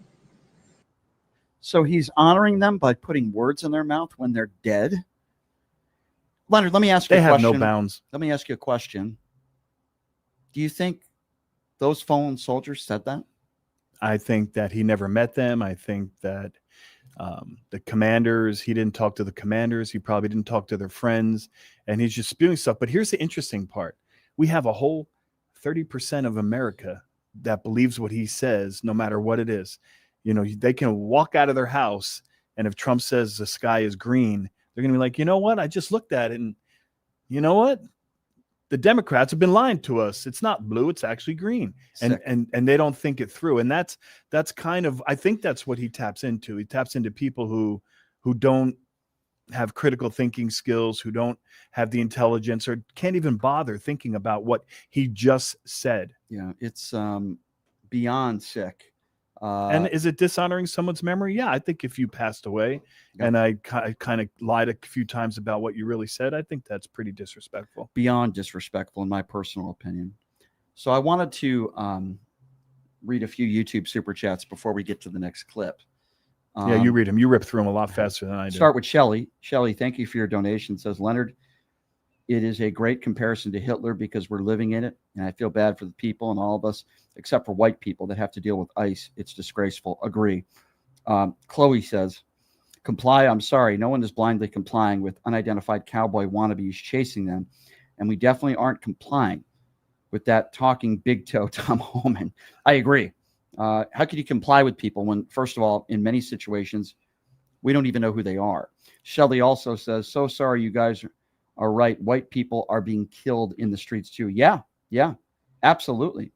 So he's honoring them by putting words in their mouth when they're dead? Leonard, let me ask you a question. They have no bounds. Let me ask you a question. Do you think those fallen soldiers said that? I think that he never met them. I think that the commanders, he didn't talk to the commanders. He probably didn't talk to their friends. And he's just spewing stuff. But here's the interesting part. We have a whole 30% of America that believes what he says, no matter what it is. They can walk out of their house, and if Trump says the sky is green, they're going to be like, you know what? I just looked at it, and you know what? The Democrats have been lying to us. It's not blue; it's actually green, and they don't think it through. And that's kind of, I think that's what he taps into. He taps into people who don't have critical thinking skills, who don't have the intelligence, or can't even bother thinking about what he just said. Yeah, it's beyond sick. And is it dishonoring someone's memory? Yeah, I think if you passed away and I kind of lied a few times about what you really said, I think that's pretty disrespectful. Beyond disrespectful, in my personal opinion. So I wanted to read a few YouTube super chats before we get to the next clip. Yeah, you read them. You rip through them a lot faster than I do. Start with Shelly. Shelly, thank you for your donation. Says, Leonard, it is a great comparison to Hitler because we're living in it. And I feel bad for the people and all of us, except for white people that have to deal with ICE. It's disgraceful. Agree. Chloe says, comply. I'm sorry. No one is blindly complying with unidentified cowboy wannabes chasing them. And we definitely aren't complying with that talking big toe Tom Homan. I agree. How can you comply with people when, first of all, in many situations, we don't even know who they are? Shelly also says, so sorry, you guys are right. White people are being killed in the streets too. Yeah, absolutely.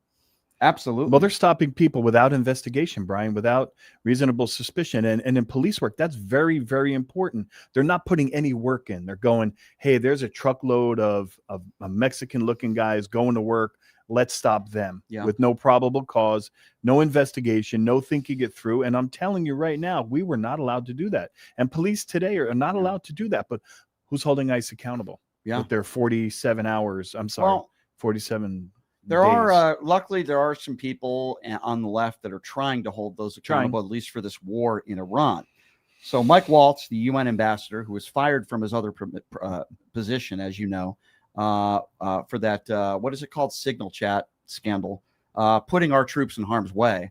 Absolutely. Well, they're stopping people without investigation, Brian, without reasonable suspicion. And in police work, that's very, very important. They're not putting any work in. They're going, hey, there's a truckload of Mexican-looking guys going to work. Let's stop them with no probable cause, no investigation, no thinking it through. And I'm telling you right now, we were not allowed to do that. And police today are not allowed to do that. But who's holding ICE accountable with their 47 hours? I'm sorry, 47 There days. are, luckily, there are some people on the left that are trying to hold those accountable, at least for this war in Iran. So Mike Waltz, the UN ambassador, who was fired from his other position, as you know, for that, what is it called? Signal chat scandal, putting our troops in harm's way.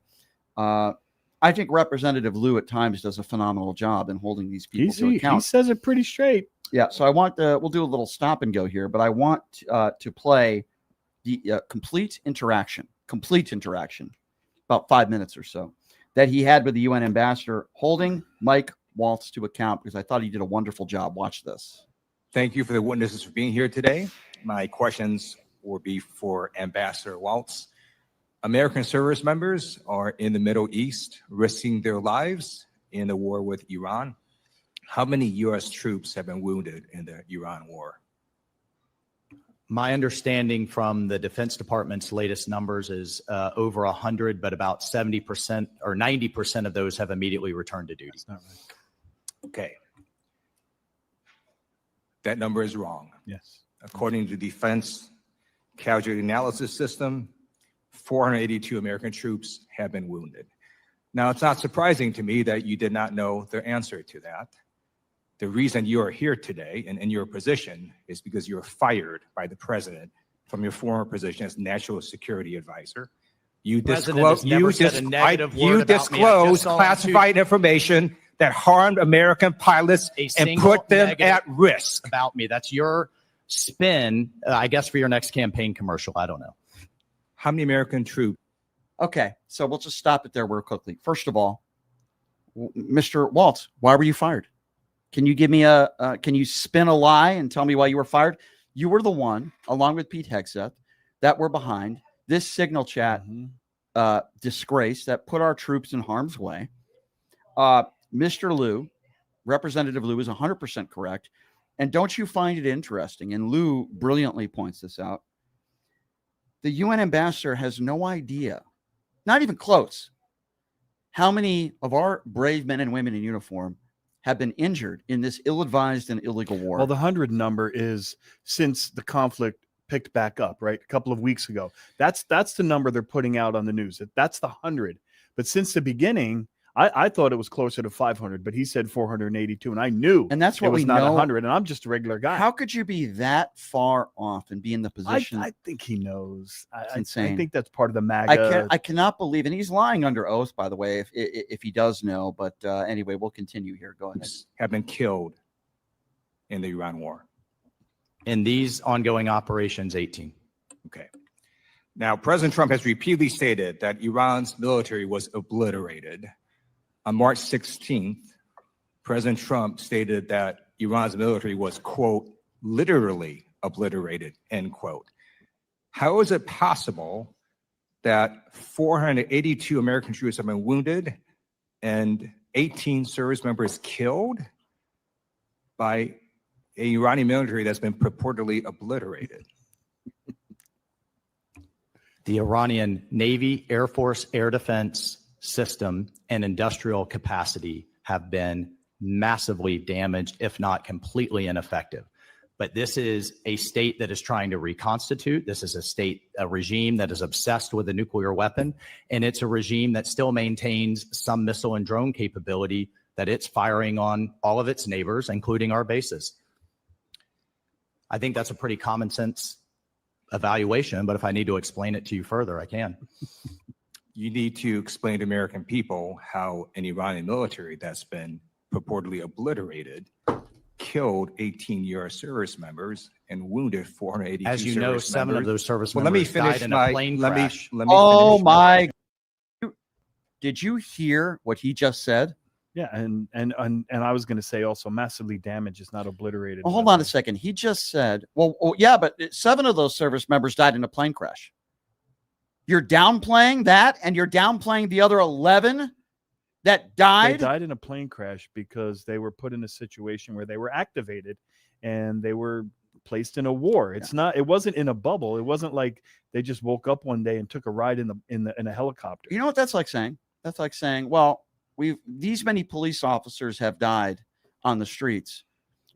I think Representative Liu at times does a phenomenal job in holding these people to account. He says it pretty straight. Yeah. So I want we'll do a little stop and go here, but I want to play the complete interaction, about 5 minutes or so, that he had with the UN ambassador holding Mike Waltz to account, because I thought he did a wonderful job. Watch this. Thank you for the witnesses for being here today. My questions will be for Ambassador Waltz. American service members are in the Middle East risking their lives in the war with Iran. How many U.S. troops have been wounded in the Iran war? My understanding from the Defense Department's latest numbers is over 100, but about 70% or 90% of those have immediately returned to duty. Okay. That number is wrong. Yes. According to Defense Casualty Analysis System, 482 American troops have been wounded. Now, it's not surprising to me that you did not know the answer to that. The reason you are here today and in your position is because you were fired by the president from your former position as National Security Advisor. You disclosed classified information that harmed American pilots and put them at risk. About me. That's your spin, I guess, for your next campaign commercial. I don't know. How many American troops? Okay, so we'll just stop it there real quickly. First of all, Mr. Waltz, why were you fired? Can you give me can you spin a lie and tell me why you were fired? You were the one, along with Pete Hegseth, that were behind this signal chat disgrace that put our troops in harm's way. Mr. Liu, Representative Liu, is 100% correct. And don't you find it interesting? And Liu brilliantly points this out. The UN ambassador has no idea, not even close, how many of our brave men and women in uniform have been injured in this ill-advised and illegal war. Well, the 100 number is since the conflict picked back up, right? A couple of weeks ago. That's the number they're putting out on the news. That's the 100. But since the beginning, I thought it was closer to 500, but he said 482, and I knew, and that's what it was we not know. 100, and I'm just a regular guy. How could you be that far off and be in the position? I think he knows. It's insane. I think that's part of the MAGA. I cannot believe, and he's lying under oath, by the way, if he does know. But anyway, we'll continue here. Go ahead. Have been killed in the Iran war. In these ongoing operations, 18. Okay. Now, President Trump has repeatedly stated that Iran's military was obliterated. On March 16th, President Trump stated that Iran's military was, quote, literally obliterated, end quote. How is it possible that 482 American troops have been wounded and 18 service members killed by an Iranian military that's been purportedly obliterated? The Iranian Navy, Air Force, air defense system, and industrial capacity have been massively damaged, if not completely ineffective. But this is a state that is trying to reconstitute. This is a regime that is obsessed with a nuclear weapon, and it's a regime that still maintains some missile and drone capability that it's firing on all of its neighbors, including our bases. I think that's a pretty common sense evaluation, but if I need to explain it to you further, I can. You need to explain to American people how an Iranian military that's been purportedly obliterated killed 18 U.S. service members and wounded 482 As you know, 7 of those service well, members let me finish died in a plane crash. Oh my! Did you hear what he just said? Yeah, and I was going to say also massively damaged is not obliterated. Well, hold on a second. He just said, well, yeah, but 7 of those service members died in a plane crash. You're downplaying that, and you're downplaying the other 11 that died. They died in a plane crash because they were put in a situation where they were activated and they were placed in a war. It wasn't in a bubble. It wasn't like they just woke up one day and took a ride in a helicopter. You know what that's like saying? That's like saying, well, these many police officers have died on the streets,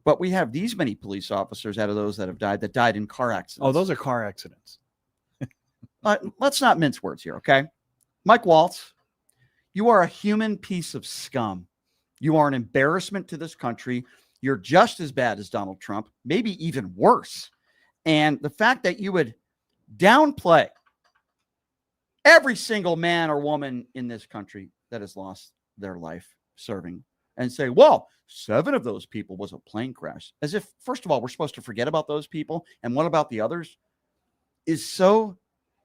but we have these many police officers out of those that have died in car accidents. Oh, those are car accidents. Let's not mince words here, okay? Mike Waltz, you are a human piece of scum. You are an embarrassment to this country. You're just as bad as Donald Trump, maybe even worse. And the fact that you would downplay every single man or woman in this country that has lost their life serving and say, well, 7 of those people was a plane crash, as if, first of all, we're supposed to forget about those people. And what about the others? Is so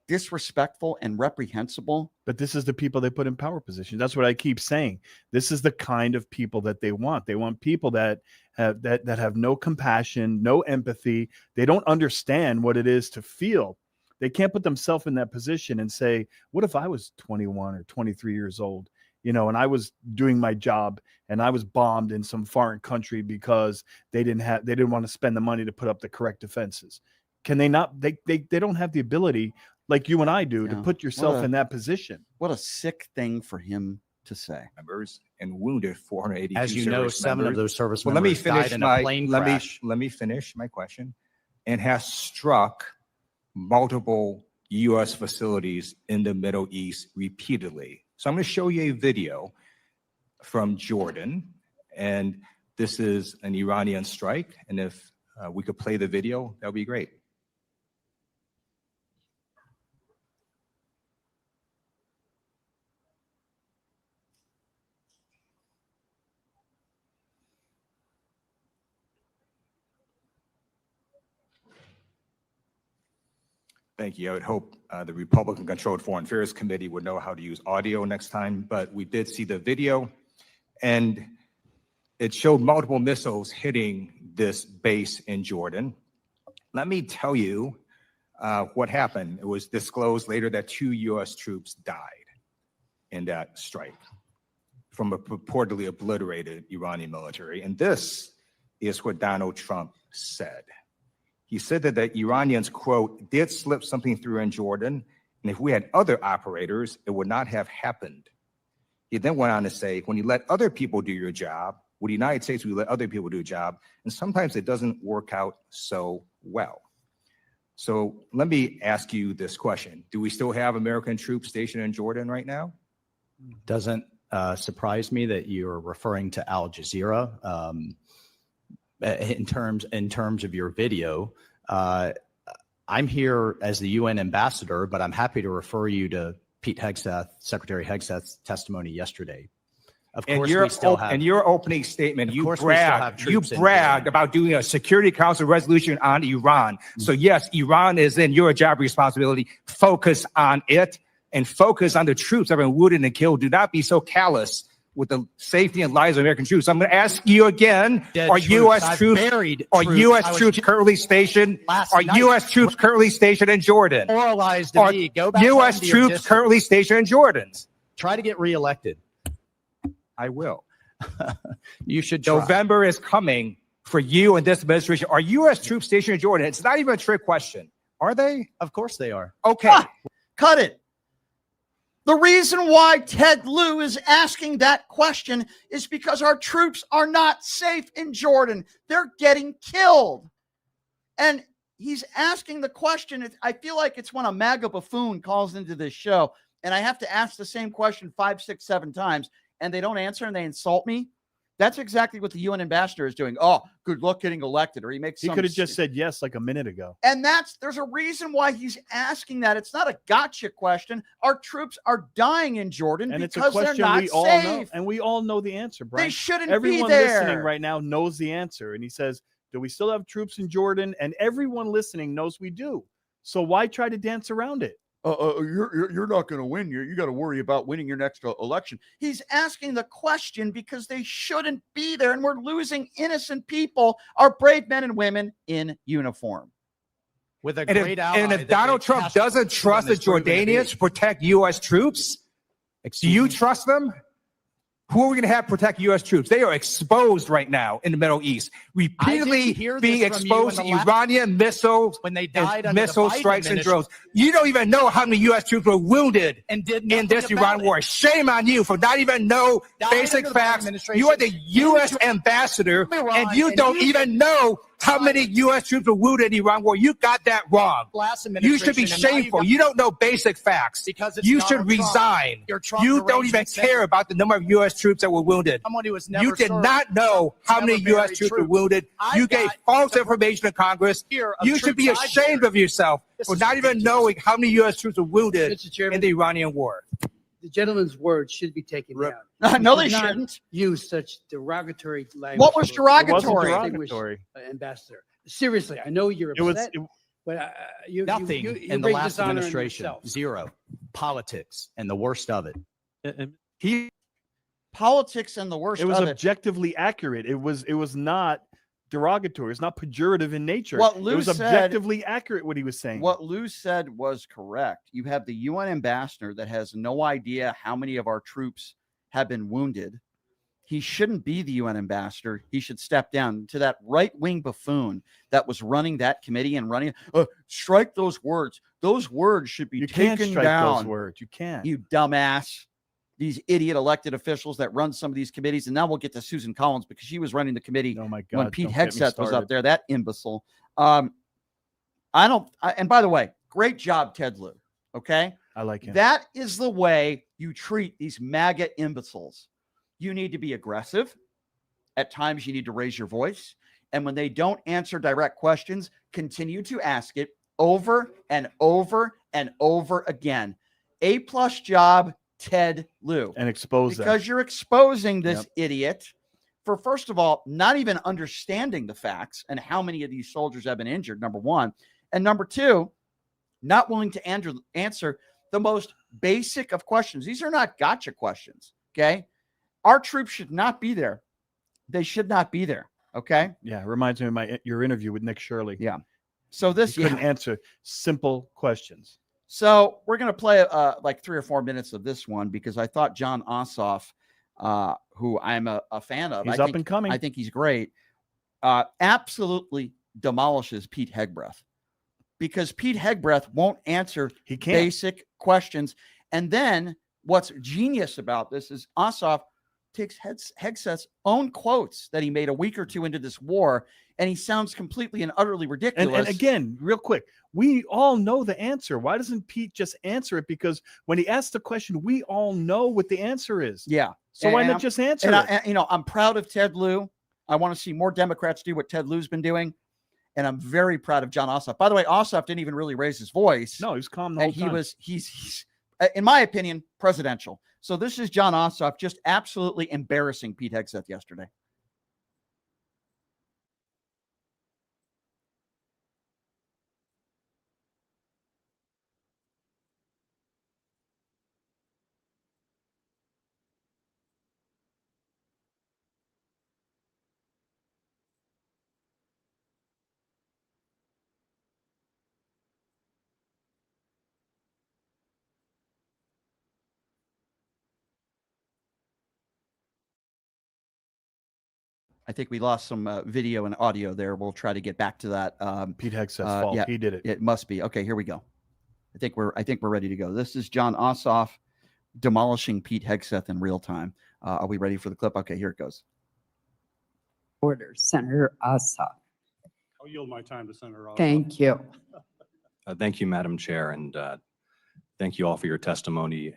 disrespectful and reprehensible. But this is the people they put in power positions. That's what I keep saying. This is the kind of people that they want. They want people that have no compassion, no empathy. They don't understand what it is to feel. They can't put themselves in that position and say, what if I was 21 or 23 years old, and I was doing my job and I was bombed in some foreign country because they didn't want to spend the money to put up the correct defenses. Can they not? They don't have the ability like you and I do to put yourself in that position. What a sick thing for him to say. Members and wounded 482 As you know, 7 of those service members let me finish died in a plane crash. Let me finish my question. And has struck multiple U.S. facilities in the Middle East repeatedly. So I'm going to show you a video from Jordan. And this is an Iranian strike. And if we could play the video, that would be great. Thank you. I would hope the Republican-controlled Foreign Affairs Committee would know how to use audio next time, but we did see the video, and it showed multiple missiles hitting this base in Jordan. Let me tell you what happened. It was disclosed later that 2 U.S. troops died in that strike from a purportedly obliterated Iranian military, and this is what Donald Trump said. He said that the Iranians, quote, did slip something through in Jordan, and if we had other operators, it would not have happened. He then went on to say, when you let other people do your job, with the United States, we let other people do a job, and sometimes it doesn't work out so well. So let me ask you this question. Do we still have American troops stationed in Jordan right now? Doesn't surprise me that you're referring to Al Jazeera. In terms of your video, I'm here as the UN ambassador, but I'm happy to refer you to Pete Hegseth, Secretary Hegseth's testimony yesterday. Of course, we still have. In your opening statement, you bragged about doing a Security Council resolution on Iran. So yes, Iran is in your job responsibility. Focus on it and focus on the troops that have been wounded and killed. Do not be so callous with the safety and lives of American troops. I'm going to ask you again: Are U.S. troops currently stationed? Are U.S. troops currently stationed in Jordan? Moralized to me. Go back. U.S. troops currently stationed in Jordan? Try to get reelected. I will. You should try. November is coming for you and this administration. Are U.S. troops stationed in Jordan? It's not even a trick question. Are they? Of course they are. Okay. Cut it. The reason why Ted Lieu is asking that question is because our troops are not safe in Jordan. They're getting killed. And he's asking the question. I feel like it's when a MAGA buffoon calls into this show, and I have to ask the same question 5, 6, 7 times, and they don't answer and they insult me. That's exactly what the UN ambassador is doing. Oh, good luck getting elected. Or he could have just said yes like a minute ago. And there's a reason why he's asking that. It's not a gotcha question. Our troops are dying in Jordan and because it's a question they're not we all safe. know, and we all know the answer, Brian. They shouldn't Everyone be there. Listening right now knows the answer. And he says, do we still have troops in Jordan? And everyone listening knows we do. So why try to dance around it? You're not going to win. You got to worry about winning your next election. He's asking the question because they shouldn't be there, and we're losing innocent people, our brave men and women in uniform. with a And great ally. and if that Donald they Trump test doesn't trust the is proven to be. Jordanians to protect U.S. troops, do you trust them? Who are we going to have protect U.S. troops? They are exposed right now in the Middle East, repeatedly being exposed to Iranian missiles when they died under missile the Biden strikes and administration. drones. You don't even know how many U.S. troops were wounded And did in this nothing Iran about war. Shame on you for not even know Died basic under the Biden facts. administration. You are the U.S. ambassador, Iran, and you and don't you even know how many U.S. troops were wounded in Iran war. You got that wrong. Last You should be administration, and now you shameful. got- You don't know basic facts. Because it's You should Donald Trump. resign. Your Trump You don't even derangement care about the number of U.S. troops that were wounded. Someone who was never You did served. not know how Never many U.S. buried troops were troops. wounded. I You gave got false the information to Congress. fear of You should be troops I ashamed buried. of yourself This for is not even ridiculous. knowing how many U.S. troops were wounded Mr. Chairman, in the Iranian war. the gentleman's words should be taken down. No, You they should not shouldn't. use such derogatory language. What was for a derogatory? distinguished, Ambassador. Seriously, I know you're It was- upset, but you Nothing you in the raise last dishonor in administration. yourself. Zero. Politics and the worst of it. Politics and the worst It was of it. objectively accurate. It was not derogatory. It's not pejorative in nature. What Lou it was said- objectively accurate what he was saying. What Lou said was correct. You have the UN ambassador that has no idea how many of our troops have been wounded. He shouldn't be the UN ambassador. He should step down. To that right-wing buffoon that was running that committee and running, strike those words. Those words should be you taken can't strike down. those words. You can't. You dumbass. These idiot elected officials that run some of these committees. And now we'll get to Susan Collins because she was running the committee Oh my God, when Pete don't get me Hegseth was up started. there. That imbecile. And by the way, great job, Ted Lieu. Okay. I like him. That is the way you treat these MAGA imbeciles. You need to be aggressive. At times, you need to raise your voice. And when they don't answer direct questions, continue to ask it over and over and over again. A+ job, Ted Lieu. And expose them. Because you're exposing this Yep. idiot for, first of all, not even understanding the facts and how many of these soldiers have been injured, number one. And number two, not willing to answer the most basic of questions. These are not gotcha questions, okay? Our troops should not be there. They should not be there, okay? Yeah, it reminds me of your interview with Nick Shirley. Yeah. So this He couldn't answer simple questions. So we're going to play like 3 or 4 minutes of this one because I thought John Ossoff, who I'm a fan of, He's up and coming. I think he's great, absolutely demolishes Pete Hegseth because Pete Hegseth won't answer basic questions. And then what's genius about this is Ossoff takes Hegseth's own quotes that he made a week or two into this war, and he sounds completely and utterly ridiculous. And again, real quick, we all know the answer. Why doesn't Pete just answer it? Because when he asks the question, we all know what the answer is. Yeah. So why not just answer it? I'm proud of Ted Lieu. I want to see more Democrats do what Ted Lieu's been doing. And I'm very proud of John Ossoff. By the way, Ossoff didn't even really raise his voice. No, he was calm the whole time. He's in my opinion, presidential. So this is John Ossoff just absolutely embarrassing Pete Hegseth yesterday. I think we lost some video and audio there. We'll try to get back to that. Pete Hegseth's fault. Yeah, He did it. It must be. Okay, here we go. I think we're ready to go. This is John Ossoff demolishing Pete Hegseth in real time. Are we ready for the clip? Okay, here it goes. Order, Senator Ossoff. I'll yield my time to Senator Ossoff. Thank you. Thank you, Madam Chair, and thank you all for your testimony.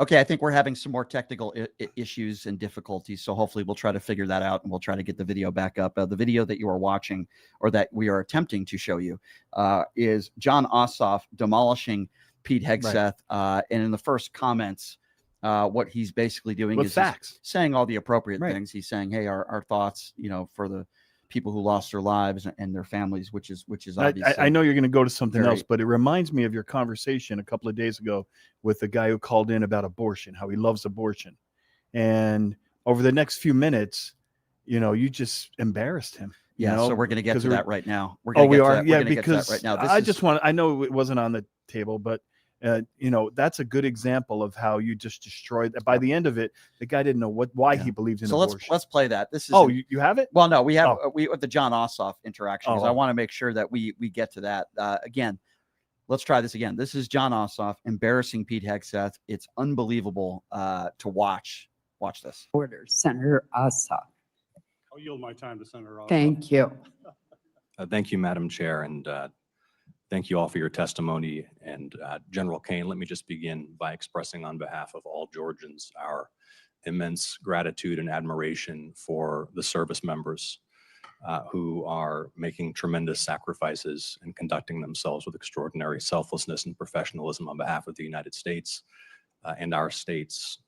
Okay, I think we're having some more technical issues and difficulties, so hopefully we'll try to figure that out, and we'll try to get the video back up. The video that you are watching, or that we are attempting to show you, is John Ossoff demolishing Pete Hegseth, and in the first comments, what he's basically doing is facts, saying all the appropriate things. He's saying, "Hey, our thoughts, for the people who lost their lives and their families," which is obviously. I know you're going to go to something else, but it reminds me of your conversation a couple of days ago with the guy who called in about abortion, how he loves abortion. And over the next few minutes, you just embarrassed him. So we're going to get to that right now. We are. Yeah, because right now. I know it wasn't on the table, but that's a good example of how you just destroyed. By the end of it, the guy didn't know why he believed in abortion. Let's play that. This is. Oh, you have it? Well, no, we have we with the John Ossoff interaction. I want to make sure that we get to that again. Let's try this again. This is John Ossoff embarrassing Pete Hegseth. It's unbelievable to watch. Watch this. Order, Senator Ossoff. I'll yield my time to Senator Ossoff. Thank you. Thank you, Madam Chair, and thank you all for your testimony. And General Kane, let me just begin by expressing on behalf of all Georgians our immense gratitude and admiration for the service members who are making tremendous sacrifices and conducting themselves with extraordinary selflessness and professionalism on behalf of the United States and our states.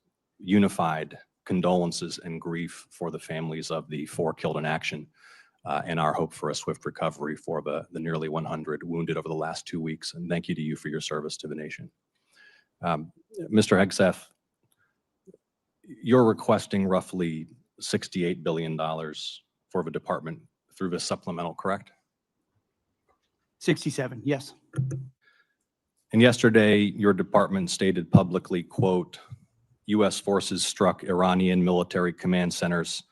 Unified condolences and grief for the families of the 4 killed in action. And our hope for a swift recovery for the nearly 100 wounded over the last 2 weeks. And thank you to you for your service to the nation. Mr. Hegseth, you're requesting roughly $68 billion for the department through this supplemental, correct? 67, yes. And yesterday, your department stated publicly, quote, U.S. forces struck Iranian military command centers,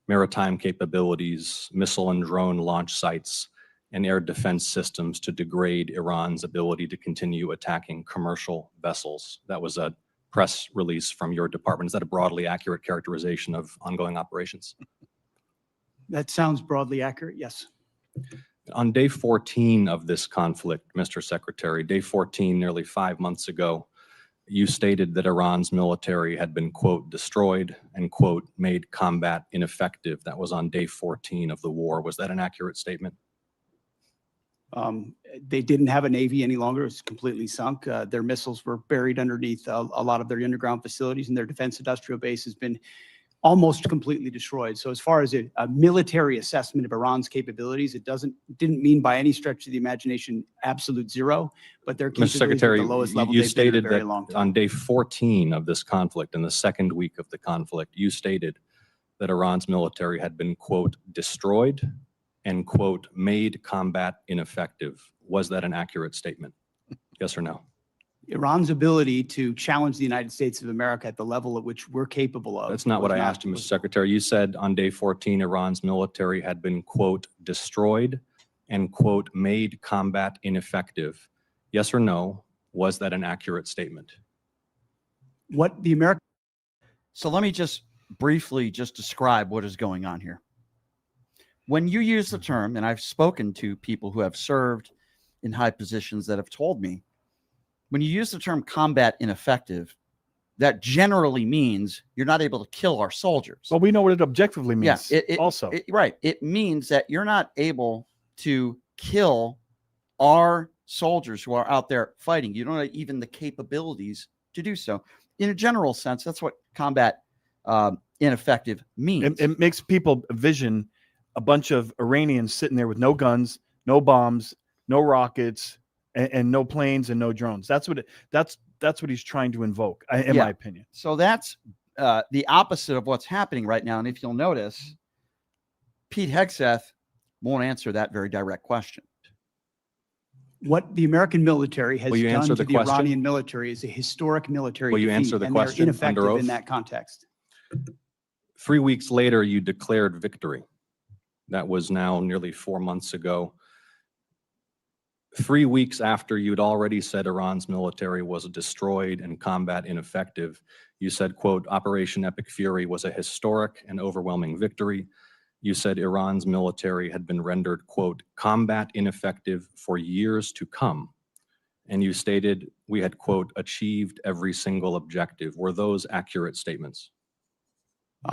maritime capabilities, missile and drone launch sites, and air defense systems to degrade Iran's ability to continue attacking commercial vessels. That was a press release from your department. Is that a broadly accurate characterization of ongoing operations? That sounds broadly accurate, yes. On day 14 of this conflict, Mr. Secretary, day 14, nearly 5 months ago, you stated that Iran's military had been, quote, destroyed and, quote, made combat ineffective. That was on day 14 of the war. Was that an accurate statement? They didn't have a Navy any longer. It was completely sunk. Their missiles were buried underneath a lot of their underground facilities, and their defense industrial base has been almost completely destroyed. So as far as a military assessment of Iran's capabilities, it didn't mean by any stretch of the imagination absolute zero, but their capabilities Mr. Secretary, at the lowest level you they've been in a stated very that long time. on day 14 of this conflict, in the second week of the conflict, you stated that Iran's military had been, quote, destroyed and, quote, made combat ineffective. Was that an accurate statement? Yes or no? Iran's ability to challenge the United States of America at the level at which we're capable of. That's not what I asked you, Mr. Secretary. You said on day 14, Iran's military had been, quote, destroyed and, quote, made combat ineffective. Yes or no? Was that an accurate statement? What the American. So let me just briefly just describe what is going on here. When you use the term, and I've spoken to people who have served in high positions that have told me, when you use the term combat ineffective, that generally means you're not able to kill our soldiers. Well, we know what it objectively means. Yeah, also. Right. It means that you're not able to kill our soldiers who are out there fighting. You don't have even the capabilities to do so. In a general sense, that's what combat ineffective means. It makes people vision a bunch of Iranians sitting there with no guns, no bombs, no rockets, and no planes and no drones. That's what he's trying to invoke, in my opinion. So that's the opposite of what's happening right now. And if you'll notice, Pete Hegseth won't answer that very direct question. What the American military has done to the question? Iranian military is a historic military Will you defeat, answer the and they're question ineffective under oath? in that context. 3 weeks later, you declared victory. That was now nearly 4 months ago. 3 weeks after you'd already said Iran's military was destroyed and combat ineffective, you said, quote, Operation Epic Fury was a historic and overwhelming victory. You said Iran's military had been rendered, quote, combat ineffective for years to come. and you stated we had, quote, achieved every single objective. Were those accurate statements?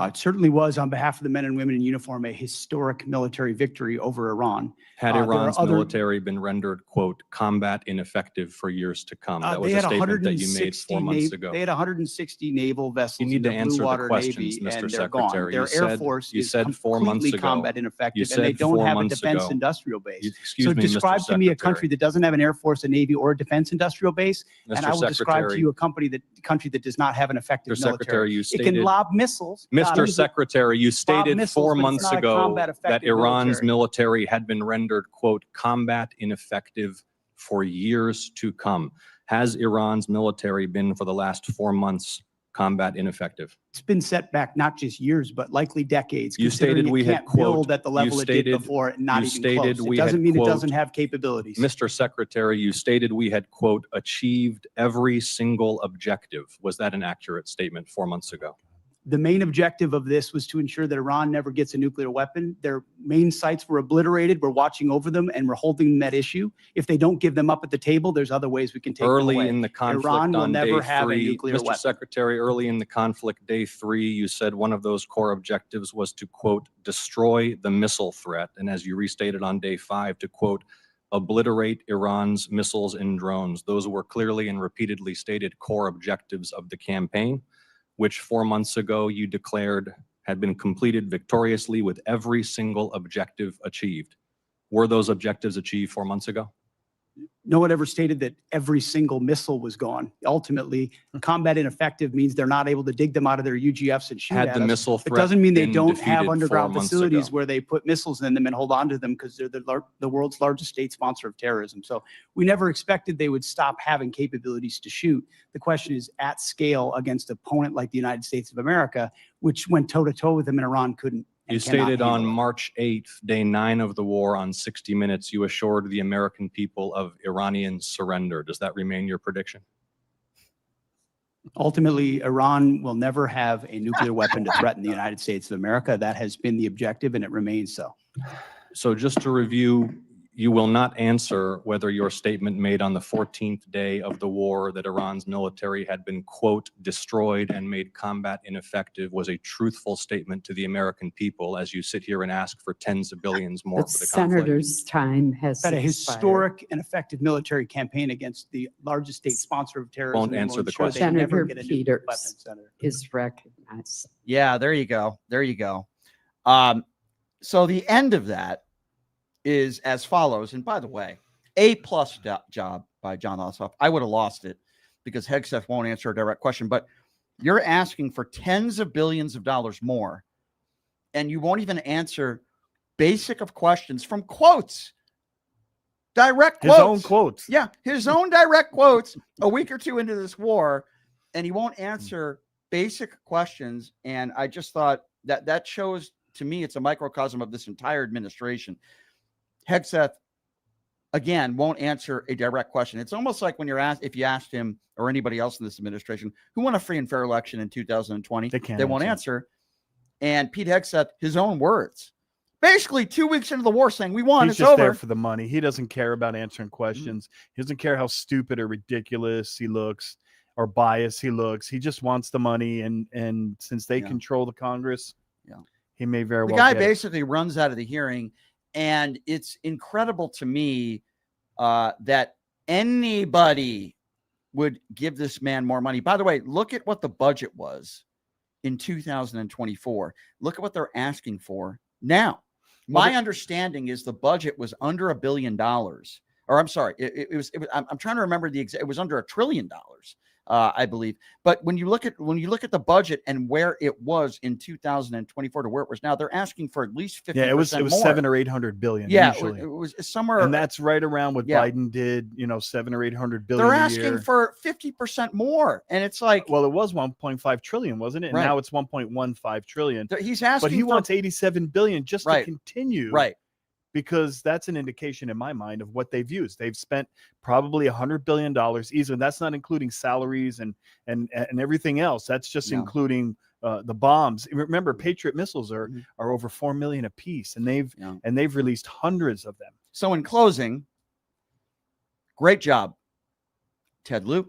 It certainly was, on behalf of the men and women in uniform, a historic military victory over Iran. Had There are Iran's other- military been rendered, quote, combat ineffective for years to come? That was They a had statement that you made 160 4 months ago. They had 160 naval vessels You need in to the answer Blue the Water questions, Navy, Mr. and they're gone. Secretary. Their You Air said- Force you is said 4 months completely ago. combat You ineffective, and they said don't 4 have a months defense ago. industrial base. Excuse So me, Mr. describe to me a Secretary. country that doesn't have an Air Force, a Navy, or a defense industrial base, and Mr. I will describe to Secretary. you a country that does not have an effective Mr. military. Secretary, you It stated- can lob missiles. Mr. Secretary, you stated missiles, 4 but it's months not a ago combat that effective Iran's military had been rendered, quote, combat ineffective for years to come. Has Iran's military been, for the last 4 months, combat ineffective? It's been set back not just years, but likely decades. You considering stated we it had, can't quote, build at the level it did before, and not you even stated close. It we had, doesn't mean it quote, doesn't have capabilities. Mr. Secretary, you stated we had, quote, achieved every single objective. Was that an accurate statement 4 months ago? The main objective of this was to ensure that Iran never gets a nuclear weapon. Their main sites were obliterated. We're watching over them, and we're holding that issue. If they don't give them up at the table, there's other ways we can take them Early away. in the conflict Iran will on never day have a 3, nuclear Mr. weapon. Secretary, early in the conflict, day 3, you said one of those core objectives was to, quote, destroy the missile threat. And as you restated on day 5, to, quote, obliterate Iran's missiles and drones. Those were clearly and repeatedly stated core objectives of the campaign, which 4 months ago you declared had been completed victoriously with every single objective achieved. Were those objectives achieved 4 months ago? No one ever stated that every single missile was gone. Ultimately, combat ineffective means they're not able to dig them out of their UGFs and shoot Had at the us. missile It threat doesn't mean they been don't defeated have 4 underground months facilities ago? where they put missiles in them and hold on to them because they're the world's largest state sponsor of terrorism. So we never expected they would stop having capabilities to shoot. The question is at scale against an opponent like the United States of America, which went toe-to-toe with them, and Iran couldn't. You stated on March 8th, day 9 of the war, on 60 Minutes, you assured the American people of Iranian surrender. Does that remain your prediction? Ultimately, Iran will never have a nuclear weapon to threaten the United States of America. That has been the objective, and it remains so. So just to review, you will not answer whether your statement made on the 14th day of the war that Iran's military had been, quote, destroyed and made combat ineffective was a truthful statement to the American people as you sit here and ask for tens of billions more The for the conflict. senator's time has Had a expired. historic and effective military campaign against the largest state sponsor of terrorism. Won't and answer will the ensure they question. never Senator get a nuclear weapon, Peters Senator. is recognized. Yeah, there you go. There you go. So the end of that is as follows. And by the way, A+ job by John Ossoff. I would have lost it because Hegseth won't answer a direct question, but you're asking for tens of billions of dollars more, and you won't even answer basic of questions from quotes. Direct quotes. His own quotes. Yeah, his own direct quotes a week or two into this war, and he won't answer basic questions. And I just thought that shows, to me, it's a microcosm of this entire administration. Hegseth, again, won't answer a direct question. It's almost like when you're asked, if you asked him or anybody else in this administration who won a free and fair election in 2020, they won't answer. And Pete Hegseth, his own words, basically 2 weeks into the war, saying we won. He's It's just over. there for the money. He doesn't care about answering questions. He doesn't care how stupid or ridiculous he looks or biased he looks. He just wants the money. And since they control the Congress, he may very The well guy get it. basically runs out of the hearing. And it's incredible to me that anybody would give this man more money. By the way, look at what the budget was in 2024. Look at what they're asking for now. My understanding is the budget was under $1 billion. Or I'm sorry, it was. I'm trying to remember the exact. It was under $1 trillion. I believe. But when you look at the budget and where it was in 2024 to where it was now, they're asking for at least 50%. Yeah, it was more. 700 or 800 billion. Yeah, usually. it was somewhere, and that's right around what yeah. Biden did. 700 or 800 billion. They're a asking year. for 50% more, and it's like, well, it was 1.5 trillion, wasn't it? And Right. now it's 1.15 trillion. He's asking, but he for, wants 87 billion just to continue. Right. Because that's an indication in my mind of what they've used. They've spent probably $100 billion easily. That's not including salaries and everything else. That's just including the bombs. Remember, Patriot missiles are over 4 million a piece, and they've released hundreds of them. So in closing, great job. Ted Lieu.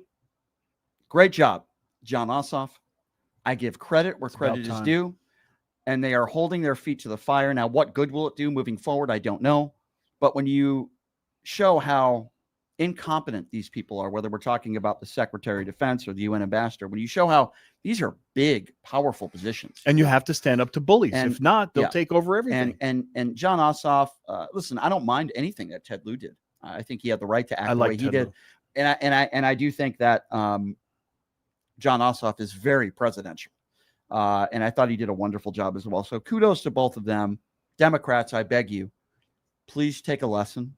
Great job, John Ossoff. I give credit where It's credit about is time. due, and they are holding their feet to the fire. Now, what good will it do moving forward? I don't know. But when you show how incompetent these people are, whether we're talking about the Secretary of Defense or the UN ambassador, when you show how these are big, powerful positions. And you have to stand up to bullies. And- if not, they'll yeah. take over everything. And John Ossoff, listen, I don't mind anything that Ted Lieu did. I think he had the right to act I the like way he Ted did. Lieu. And I do think that John Ossoff is very presidential. And I thought he did a wonderful job as well. So kudos to both of them. Democrats, I beg you, please take a lesson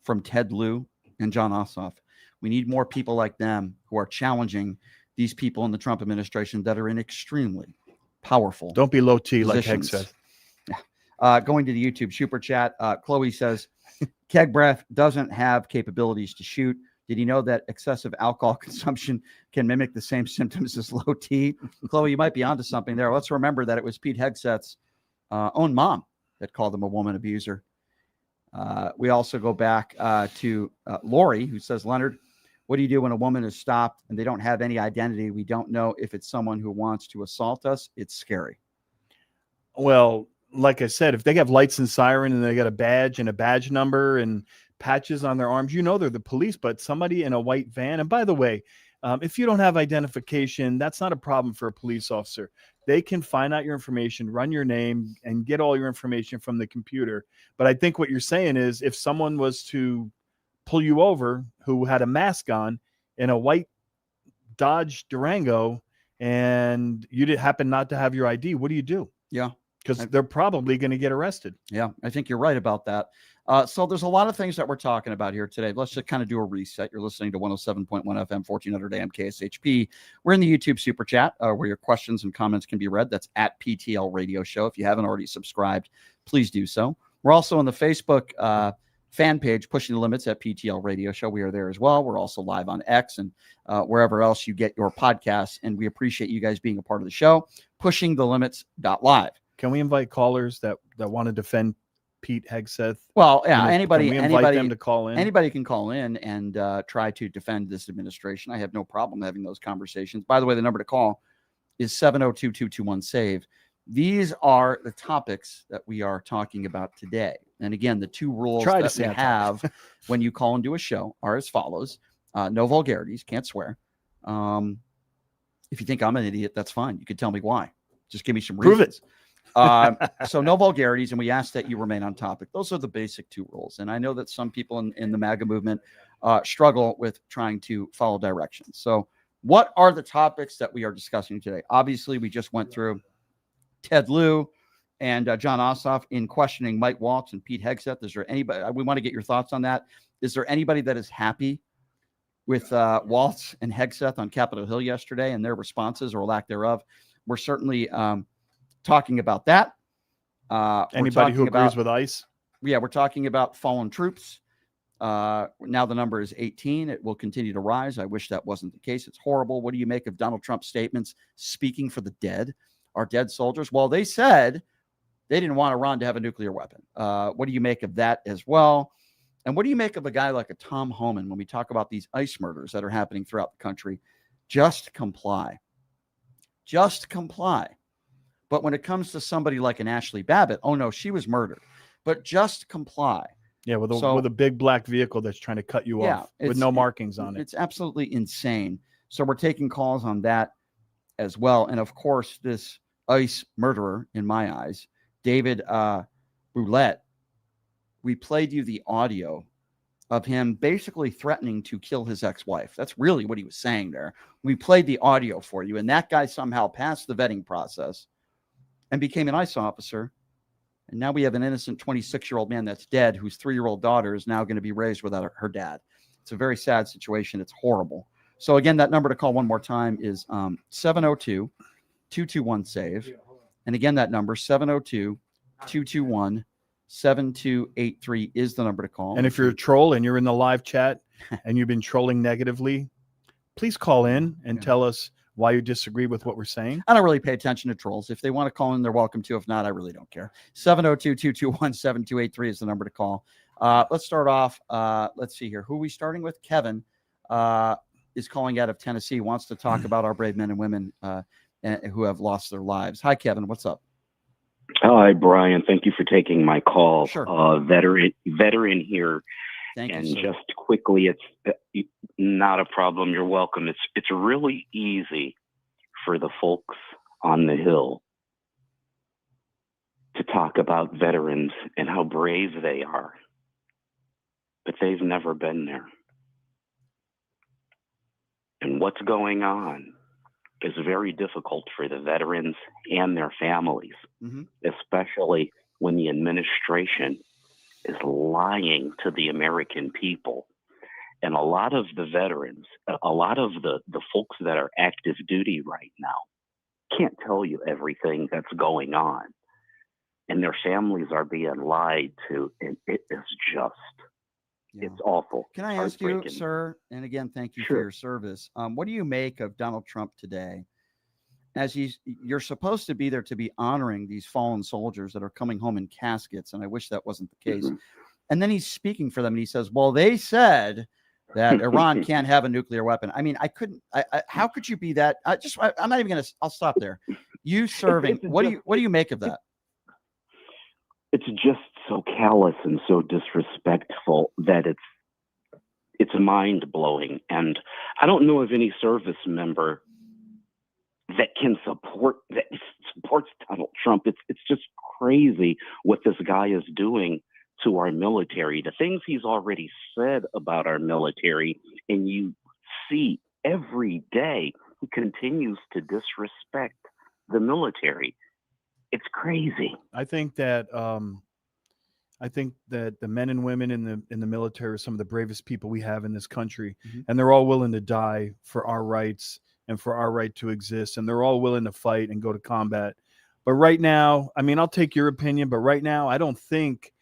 from Ted Lieu and John Ossoff. We need more people like them who are challenging these people in the Trump administration that are in extremely powerful. Don't be low T like Heg positions. said. Going to the YouTube super chat, Chloe says, Keg breath doesn't have capabilities to shoot. Did you know that excessive alcohol consumption can mimic the same symptoms as low T? Chloe, you might be onto something there. Let's remember that it was Pete Hegseth's own mom that called him a woman abuser. We also go back to Lori, who says, Leonard, what do you do when a woman is stopped and they don't have any identity? We don't know if it's someone who wants to assault us. It's scary. Well, like I said, if they have lights and siren and they got a badge and a badge number and patches on their arms, you know they're the police. But somebody in a white van, and by the way, if you don't have identification, that's not a problem for a police officer. They can find out your information, run your name, and get all your information from the computer. But I think what you're saying is if someone was to pull you over who had a mask on in a white Dodge Durango and you did happen not to have your ID, what do you do? Yeah. Because they're probably going to get arrested. Yeah, I think you're right about that. So there's a lot of things that we're talking about here today. Let's just kind of do a reset. You're listening to 107.1 FM, 1400 AM KSHP. We're in the YouTube super chat where your questions and comments can be read. That's at PTL Radio Show. If you haven't already subscribed, please do so. We're also on the Facebook fan page, Pushing the Limits at PTL Radio Show. We are there as well. We're also live on X and wherever else you get your podcasts. And we appreciate you guys being a part of the show. PushingTheLimits.live. Can we invite callers that want to defend Pete Hegseth? Well, yeah, Can we anybody invite them to call in? Anybody can call in and try to defend this administration. I have no problem having those conversations. By the way, the number to call is 702-221-SAVE. These are the topics that we are talking about today. And again, the two rules that we have when you call and do a show are as follows. No vulgarities, can't swear. If you think I'm an idiot, that's fine. You can tell me why. Just give me some reasons. Prove it. So no vulgarities, and we ask that you remain on topic. Those are the basic two rules. And I know that some people in the MAGA movement struggle with trying to follow directions. So what are the topics that we are discussing today? Obviously, we just went through Ted Lieu and John Ossoff in questioning Mike Waltz and Pete Hegseth. Is there anybody, we want to get your thoughts on that. Is there anybody that is happy with Waltz and Hegseth on Capitol Hill yesterday and their responses or lack thereof? We're certainly talking about that. Anybody who agrees with ICE? Yeah, we're talking about fallen troops. Now the number is 18. It will continue to rise. I wish that wasn't the case. It's horrible. What do you make of Donald Trump's statements speaking for the dead, our dead soldiers? Well, they said they didn't want Iran to have a nuclear weapon. What do you make of that as well? And what do you make of a guy like a Tom Homan when we talk about these ICE murders that are happening throughout the country? Just comply. Just comply. But when it comes to somebody like an Ashley Babbitt, oh no, she was murdered. But just comply. Yeah, with a big black vehicle that's trying to cut you off with no markings on it. It's absolutely insane. So we're taking calls on that as well. And of course, this ICE murderer, in my eyes, David Roulette, we played you the audio of him basically threatening to kill his ex-wife. That's really what he was saying there. We played the audio for you, and that guy somehow passed the vetting process and became an ICE officer. And now we have an innocent 26-year-old man that's dead, whose 3-year-old daughter is now going to be raised without her dad. It's a very sad situation. It's horrible. So again, that number to call one more time is 702-221-SAVE. And again, that number, 702-221-7283 is the number to call. And if you're a troll and you're in the live chat and you've been trolling negatively, please call in and tell us why you disagree with what we're saying. I don't really pay attention to trolls. If they want to call in, they're welcome to. If not, I really don't care. 702-221-7283 is the number to call. Let's start off. Let's see here. Who are we starting with? Kevin is calling out of Tennessee, wants to talk about our brave men and women who have lost their lives. Hi, Kevin. What's up? Hi, Brian. Thank you for taking my call. Sure. Veteran here. Thank you, and sir. just quickly, it's not a problem. You're welcome. It's really easy for the folks on the Hill to talk about veterans and how brave they are, but they've never been there. And what's going on is very difficult for the veterans and their families, especially when the administration is lying to the American people. And a lot of the veterans, a lot of the folks that are active duty right now can't tell you everything that's going on. And their families are being lied to. And it is just, it's awful. Can I ask you, sir, and again, thank you for your service. What do you make of Donald Trump today? As you're supposed to be there to be honoring these fallen soldiers that are coming home in caskets, and I wish that wasn't the case. And then he's speaking for them, and he says, well, they said that Iran can't have a nuclear weapon. I mean, how could you be that? I'm not even going to, I'll stop there. You serving, what do you make of that? It's just so callous and so disrespectful that it's mind-blowing. And I don't know of any service member that supports Donald Trump. It's just crazy what this guy is doing to our military. The things he's already said about our military, and you see every day he continues to disrespect the military. It's crazy. I think that the men and women in the military are some of the bravest people we have in this country, and they're all willing to die for our rights and for our right to exist, and they're all willing to fight and go to combat. But right now, I mean, I'll take your opinion, but right now, I don't think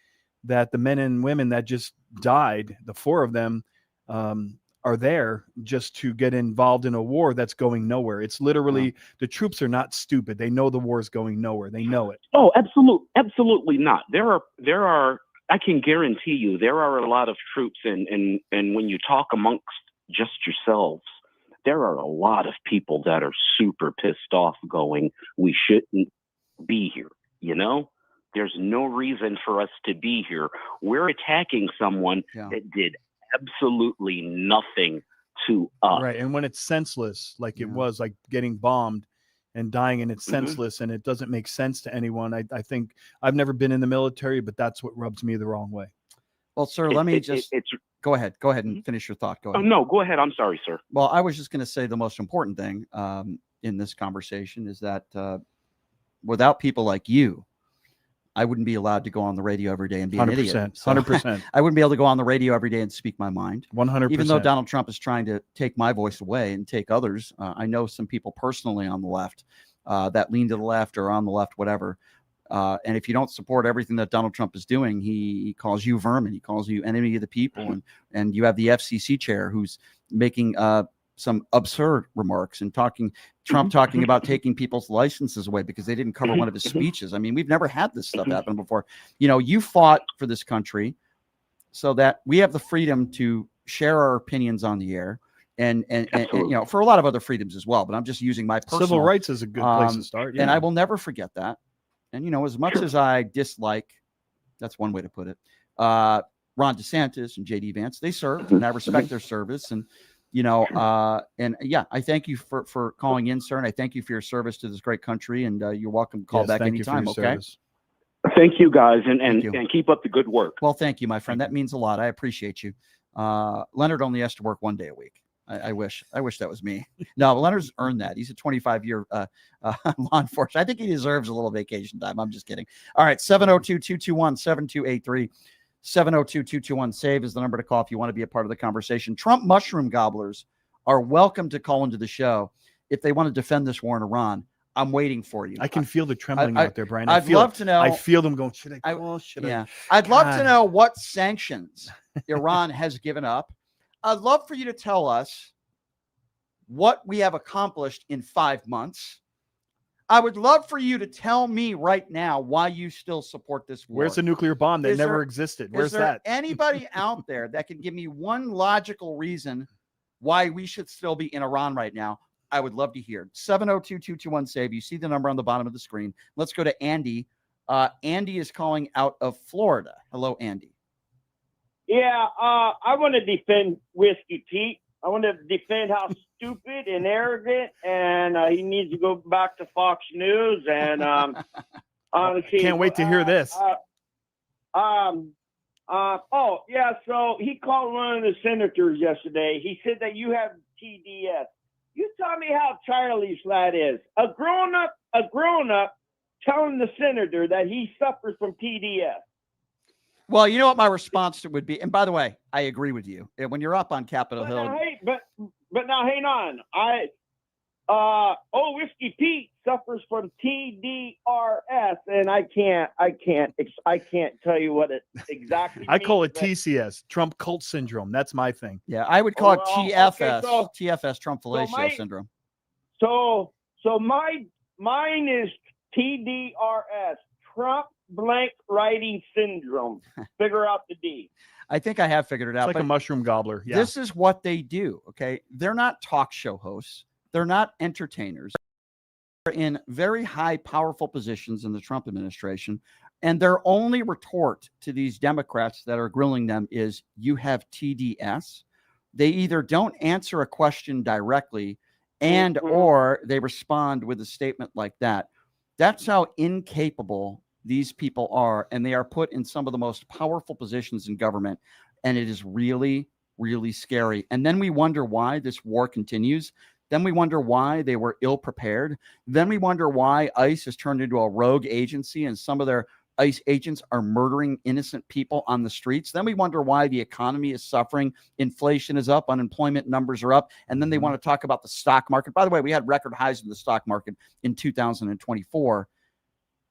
that the men and women that just died, the 4 of them, are there just to get involved in a war that's going nowhere. It's literally, the troops are not stupid. They know the war is going nowhere. They know it. Oh, absolutely not. There are, I can guarantee you, there are a lot of troops, and when you talk amongst just yourselves, there are a lot of people that are super pissed off going, we shouldn't be here. You know, there's no reason for us to be here. We're attacking someone that did absolutely nothing to us. Right. And when it's senseless, like it was, like getting bombed and dying, and it's senseless and it doesn't make sense to anyone. I think I've never been in the military, but that's what rubs me the wrong way. Well, sir, let me just go ahead and finish your thought. Go ahead. Oh, no, go ahead. I'm sorry, sir. Well, I was just going to say the most important thing in this conversation is that without people like you, I wouldn't be allowed to go on the radio every day and be an idiot. 100%. I wouldn't be able to go on the radio every day and speak my mind. 100%. Even though Donald Trump is trying to take my voice away and take others. I know some people personally on the left that lean to the left or on the left, whatever. And if you don't support everything that Donald Trump is doing, he calls you vermin. He calls you enemy of the people. And you have the FCC chair who's making some absurd remarks and Trump talking about taking people's licenses away because they didn't cover one of his speeches. I mean, we've never had this stuff happen before. You know, you fought for this country so that we have the freedom to share our opinions on the air and you know, for a lot of other freedoms as well. But I'm just using my personal civil rights is a good place to start. Yeah. And I will never forget that. And, you know, as much as I dislike, that's one way to put it, Ron DeSantis and JD Vance, they served and I respect their service. And, you know, and yeah, I thank you for calling in, sir. And I thank you for your service to this great country. And you're welcome to call back anytime. Okay. Service. Thank you, guys. And keep up the good work. Well, thank you, my friend. That means a lot. I appreciate you. Leonard only has to work 1 day a week. I wish that was me. No, Leonard's earned that. He's a 25-year law enforcement. I think he deserves a little vacation time. I'm just kidding. All right. 702-221-7283. 702-221-SAVE is the number to call if you want to be a part of the conversation. Trump mushroom gobblers are welcome to call into the show if they want to defend this war in Iran. I'm waiting for you. I can feel the trembling out there, Brian. I'd love to know. I feel them going, should I call? I'd love to know what sanctions Iran has given up. I'd love for you to tell us what we have accomplished in 5 months. I would love for you to tell me right now why you still support this war. Where's the nuclear bomb that never existed? Where's that? Anybody out there that can give me one logical reason why we should still be in Iran right now, I would love to hear. 702-221-SAVE. You see the number on the bottom of the screen. Let's go to Andy. Andy is calling out of Florida. Hello, Andy. Yeah, I want to defend Whiskey Pete. I want to defend how stupid and arrogant, and he needs to go back to Fox News. And honestly, Can't wait to hear this. Oh yeah, so he called one of the senators yesterday. He said that you have TDS. You tell me how childish that is. A grown up telling the senator that he suffers from TDS. Well, you know what my response to would be, and by the way, I agree with you. When you're up on Capitol Hill, But now hang on. Whiskey Pete suffers from TDRS, and I can't tell you what it exactly. I call it TCS, Trump cult syndrome. That's my thing. Yeah, I would call it TFS, okay, TFS, Trump fellatio syndrome. So mine is TDRS, Trump blank writing syndrome. Figure out the D. I think I have figured it out. It's like a mushroom gobbler. Yeah. This is what they do. Okay. They're not talk show hosts. They're not entertainers. They're in very high, powerful positions in the Trump administration. And their only retort to these Democrats that are grilling them is, you have TDS. They either don't answer a question directly and or they respond with a statement like that. That's how incapable these people are, and they are put in some of the most powerful positions in government, and it is really, really scary. And then we wonder why this war continues. Then we wonder why they were ill prepared. Then we wonder why ICE has turned into a rogue agency and some of their ICE agents are murdering innocent people on the streets. Then we wonder why the economy is suffering. Inflation is up, unemployment numbers are up, and then they want to talk about the stock market. By the way, we had record highs in the stock market in 2024.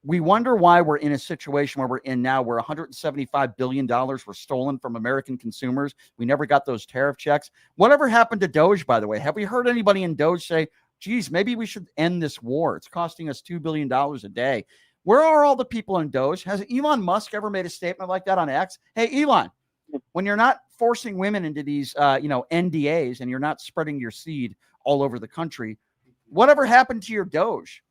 We wonder why we're in a situation where we're in now, where $175 billion were stolen from American consumers. We never got those tariff checks. Whatever happened to Doge, by the way? Have we heard anybody in Doge say, geez, maybe we should end this war? It's costing us $2 billion a day. Where are all the people in Doge? Has Elon Musk ever made a statement like that on X? Hey, Elon, when you're not forcing women into these, NDAs and you're not spreading your seed all over the country, whatever happened to your Doge?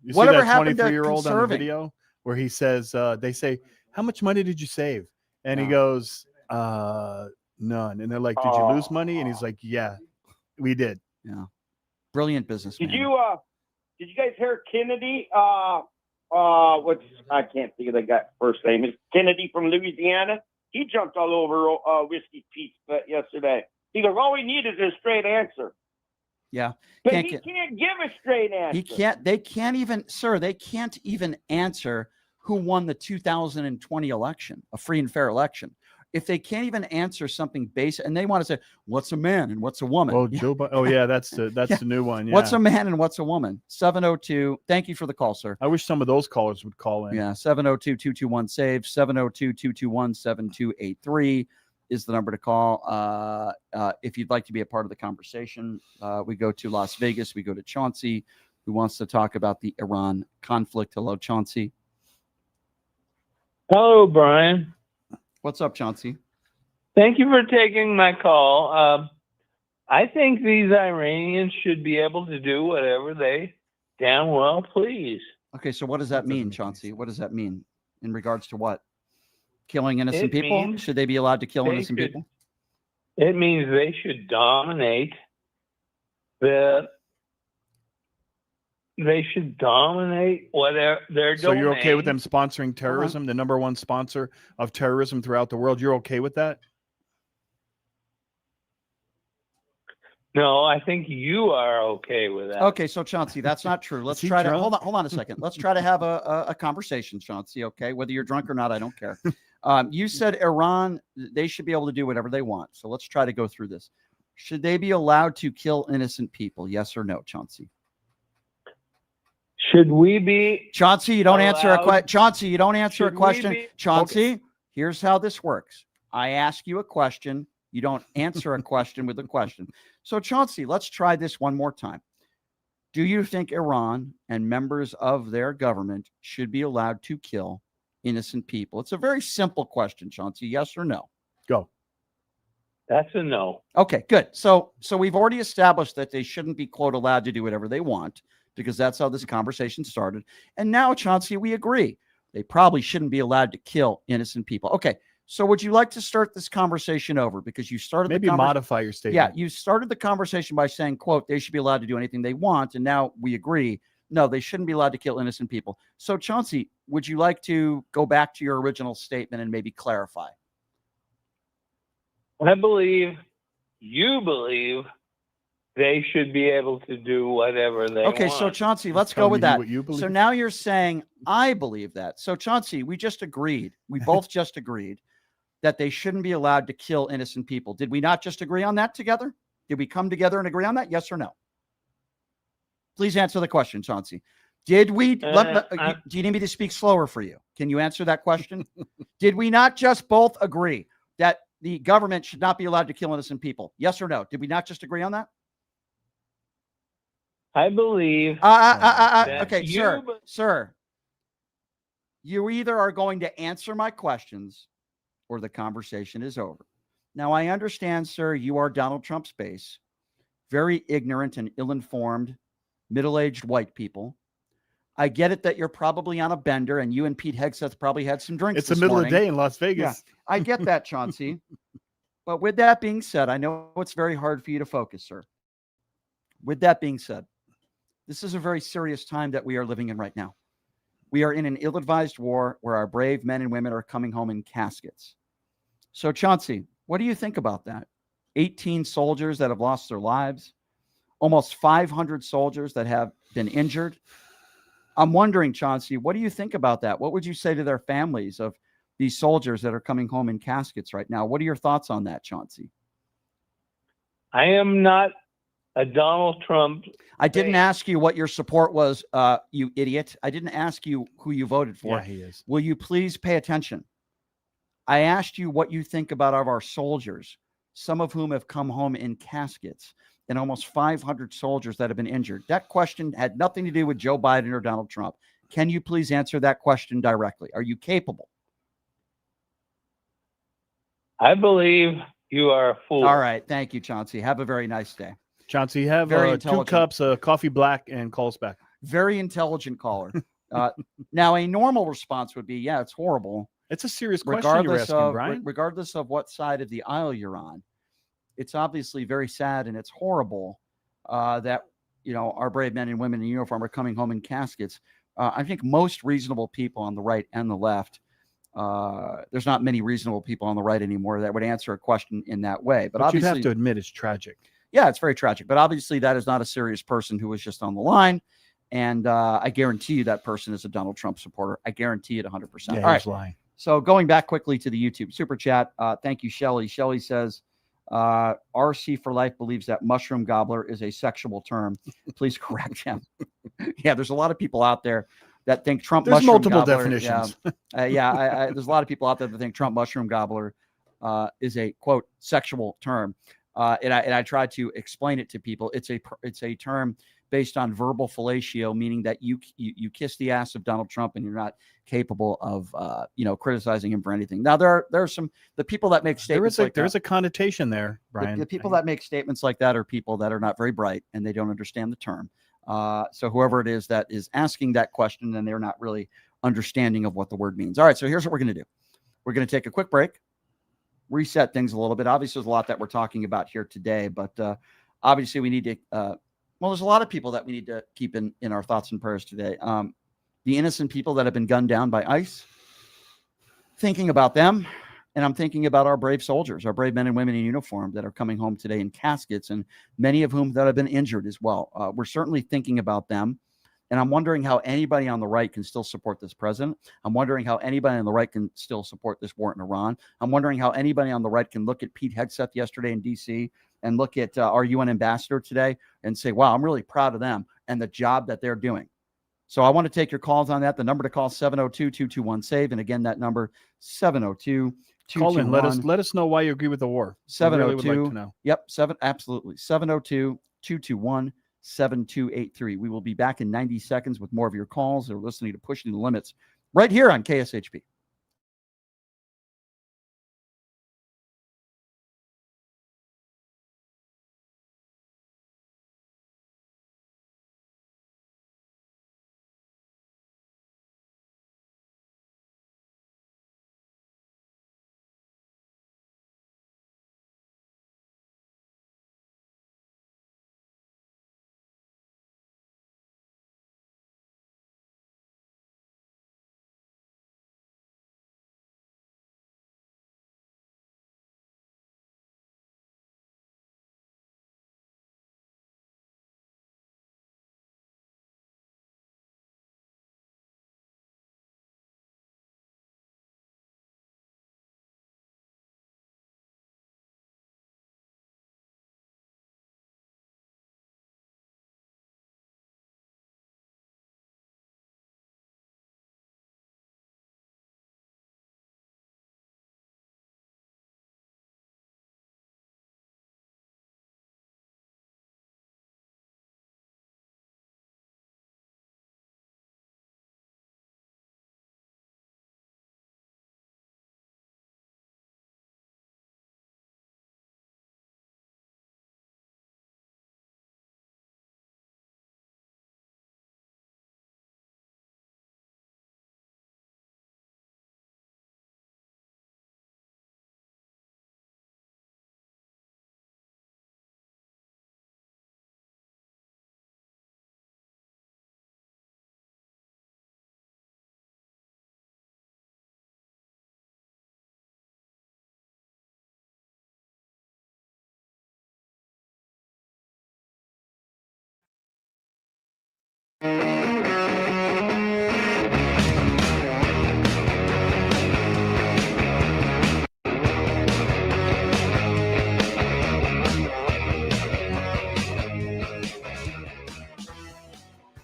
You Whatever see that happened to 23-year-old on the conserving? video where he says, they say, how much money did you save? And he No. goes, none. And they're like, did you lose money? And he's like, yeah, we did. Yeah. Brilliant businessman. Did you guys hear Kennedy? I can't think of the guy's first name. It's Kennedy from Louisiana. He jumped all over Whiskey Pete's butt yesterday. He goes, all we need is a straight answer. Yeah. But he can't give a straight answer. They can't even answer who won the 2020 election, a free and fair election. If they can't even answer something basic, and they want to say, what's a man and what's a woman? Oh, Joe Biden. Oh, yeah, that's the new one. Yeah. What's a man and what's a woman? 702. Thank you for the call, sir. I wish some of those callers would call in. Yeah, 702-221-SAVE, 702-221-7283 is the number to call. If you'd like to be a part of the conversation, we go to Las Vegas. We go to Chauncey, who wants to talk about the Iran conflict. Hello, Chauncey. Hello, Brian. What's up, Chauncey? Thank you for taking my call. I think these Iranians should be able to do whatever they damn well please. Okay, so what does that mean, Chauncey? What does that mean in regards to what? Killing innocent people? Should they be allowed to kill innocent people? It means they should dominate whatever their So you're okay with domain. them sponsoring terrorism, the number one sponsor of terrorism throughout the world? You're okay with that? No, I think you are okay with that. Okay, so Chauncey, that's not true. Let's try to hold on a second. Let's try to have a conversation, Chauncey. Okay, whether you're drunk or not, I don't care. You said Iran, they should be able to do whatever they want. So let's try to go through this. Should they be allowed to kill innocent people? Yes or no, Chauncey? Should we be? Chauncey, you don't answer a allowed- question. Chauncey, you don't answer a Should we question. be- Chauncey, here's how this works. I ask you a question. You don't answer a question with a question. So, Chauncey, let's try this one more time. Do you think Iran and members of their government should be allowed to kill innocent people? It's a very simple question, Chauncey. Yes or no? Go. That's a no. Okay, good. So we've already established that they shouldn't be, quote, allowed to do whatever they want, because that's how this conversation started. And now, Chauncey, we agree. They probably shouldn't be allowed to kill innocent people. Okay, so would you like to start this conversation over? Because you started Maybe the modify your statement. Yeah, you started the conversation by saying, quote, they should be allowed to do anything they want. And now we agree, no, they shouldn't be allowed to kill innocent people. So, Chauncey, would you like to go back to your original statement and maybe clarify? I believe you believe they should be able to do whatever they want. Okay, so Chauncey, let's go with that. So now you're saying, I believe that. So Chauncey, we just agreed. We both just agreed that they shouldn't be allowed to kill innocent people. Did we not just agree on that together? Did we come together and agree on that? Yes or no? Please answer the question, Chauncey. Did we, do you need me to speak slower for you? Can you answer that question? Did we not just both agree that the government should not be allowed to kill innocent people? Yes or no? Did we not just agree on that? I believe. Okay, sir. You either are going to answer my questions or the conversation is over. Now, I understand, sir, you are Donald Trump's base, very ignorant and ill-informed, middle-aged white people. I get it that you're probably on a bender, and you and Pete Hegseth probably had some drinks. It's the middle of the day in Las Vegas. Yeah, I get that, Chauncey. But with that being said, I know it's very hard for you to focus, sir. With that being said, this is a very serious time that we are living in right now. We are in an ill-advised war where our brave men and women are coming home in caskets. So, Chauncey, what do you think about that? 18 soldiers that have lost their lives, almost 500 soldiers that have been injured. I'm wondering, Chauncey, what do you think about that? What would you say to their families of these soldiers that are coming home in caskets right now? What are your thoughts on that, Chauncey? I am not a Donald Trump. I didn't ask you what your support was, you idiot. I didn't ask you who you voted for. Yeah, he is. Will you please pay attention? I asked you what you think about our soldiers, some of whom have come home in caskets, and almost 500 soldiers that have been injured. That question had nothing to do with Joe Biden or Donald Trump. Can you please answer that question directly? Are you capable? I believe you are a fool. All right. Thank you, Chauncey. Have a very nice day. Chauncey, have 2 cups of coffee black and call us back. Very intelligent caller. Now, a normal response would be, yeah, it's horrible. It's a serious question you're asking, Brian. Regardless of what side of the aisle you're on, it's obviously very sad and it's horrible that, you know, our brave men and women in uniform are coming home in caskets. I think most reasonable people on the right and the left, there's not many reasonable people on the right anymore that would answer a question in that way. But obviously, you'd have to admit it's tragic. Yeah, it's very tragic. But obviously, that is not a serious person who was just on the line. And I guarantee you that person is a Donald Trump supporter. I guarantee it 100%. Yeah, All right. lying. So going back quickly to the YouTube super chat. Thank you, Shelly. Shelly says, RC for Life believes that mushroom gobbler is a sexual term. Please correct him. Yeah, there's a lot of people out there that think Trump There's mushroom multiple gobbler, definitions. There's a lot of people out there that think Trump mushroom gobbler is a, quote, sexual term. And I try to explain it to people. It's a term based on verbal fellatio, meaning that you kiss the ass of Donald Trump and you're not capable of criticizing him for anything. Now there are some the people that make statements there's a connotation there, Brian. The people that make statements like that are people that are not very bright and they don't understand the term. So whoever it is that is asking that question, and they're not really understanding of what the word means. All right, so here's what we're going to do. We're going to take a quick break, reset things a little bit. Obviously, there's a lot that we're talking about here today, but obviously we need to there's a lot of people that we need to keep in our thoughts and prayers today. The innocent people that have been gunned down by ICE, thinking about them, and I'm thinking about our brave soldiers, our brave men and women in uniform that are coming home today in caskets, and many of whom that have been injured as well. We're certainly thinking about them, and I'm wondering how anybody on the right can still support this president. I'm wondering how anybody on the right can still support this war in Iran. I'm wondering how anybody on the right can look at Pete Hegseth yesterday in D.C., and look at our UN ambassador today and say, wow, I'm really proud of them and the job that they're doing. So I want to take your calls on that. The number to call 702-221-SAVE. And again, that number 702-221. Call in. Let us know why you agree with the war. 702. Really would like to know. Yep. Absolutely. 702-221-7283. We will be back in 90 seconds with more of your calls. They're listening to Pushing the Limits right here on KSHP.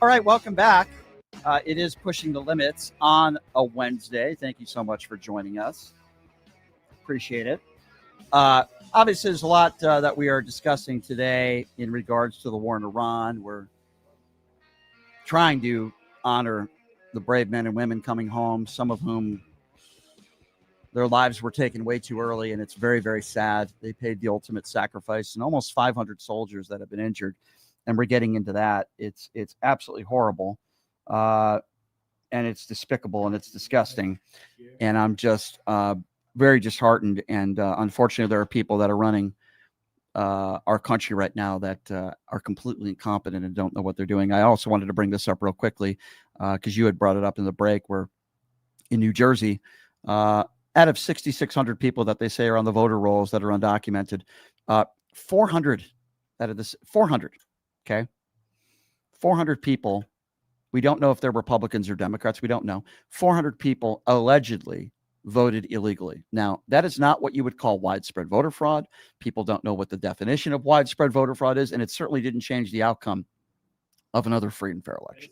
All right, welcome back. It is Pushing the Limits on a Wednesday. Thank you so much for joining us. Appreciate it. Obviously, there's a lot that we are discussing today in regards to the war in Iran. We're trying to honor the brave men and women coming home, some of whom their lives were taken way too early, and it's very, very sad. They paid the ultimate sacrifice, and almost 500 soldiers that have been injured. And we're getting into that. It's absolutely horrible, and it's despicable, and it's disgusting. And I'm just very disheartened. And unfortunately, there are people that are running our country right now that are completely incompetent and don't know what they're doing. I also wanted to bring this up real quickly because you had brought it up in the break. Where in New Jersey, out of 6,600 people that they say are on the voter rolls that are undocumented, 400 out of this 400. Okay. 400 people. We don't know if they're Republicans or Democrats. We don't know. 400 people allegedly voted illegally. Now, that is not what you would call widespread voter fraud. People don't know what the definition of widespread voter fraud is, and it certainly didn't change the outcome of another free and fair election.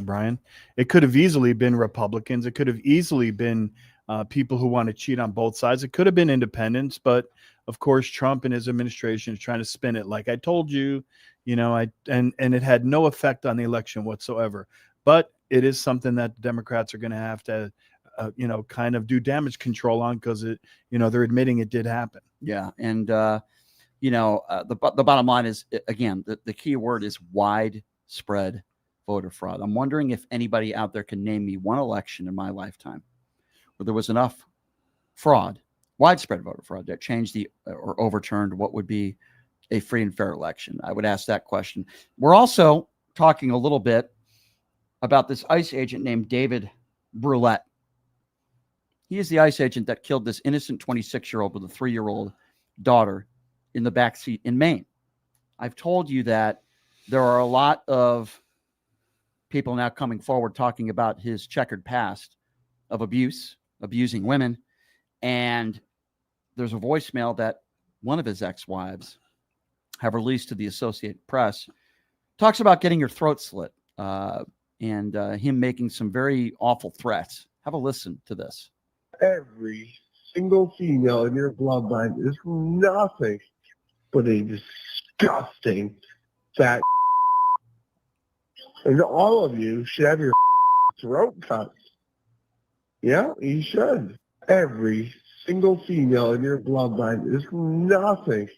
Brian, it could have easily been Republicans. It could have easily been people who want to cheat on both sides. It could have been independents, but of course, Trump and his administration is trying to spin it like I told you, and it had no effect on the election whatsoever. But it is something that the Democrats are going to have to, kind of do damage control on because they're admitting it did happen. Yeah, and the bottom line is, again, the key word is widespread voter fraud. I'm wondering if anybody out there can name me one election in my lifetime where there was enough fraud, widespread voter fraud, that changed or overturned what would be a free and fair election. I would ask that question. We're also talking a little bit about this ICE agent named David Brulette. He is the ICE agent that killed this innocent 26-year-old with a 3-year-old daughter in the backseat in Maine. I've told you that there are a lot of people now coming forward talking about his checkered past of abusing women. And there's a voicemail that one of his ex-wives have released to the Associated Press. Talks about getting your throat slit and him making some very awful threats. Have a listen to this. Every single female in your bloodline is nothing but a disgusting fat. And all of you should have your throat cut. Yeah, you should. Every single female in your bloodline is nothing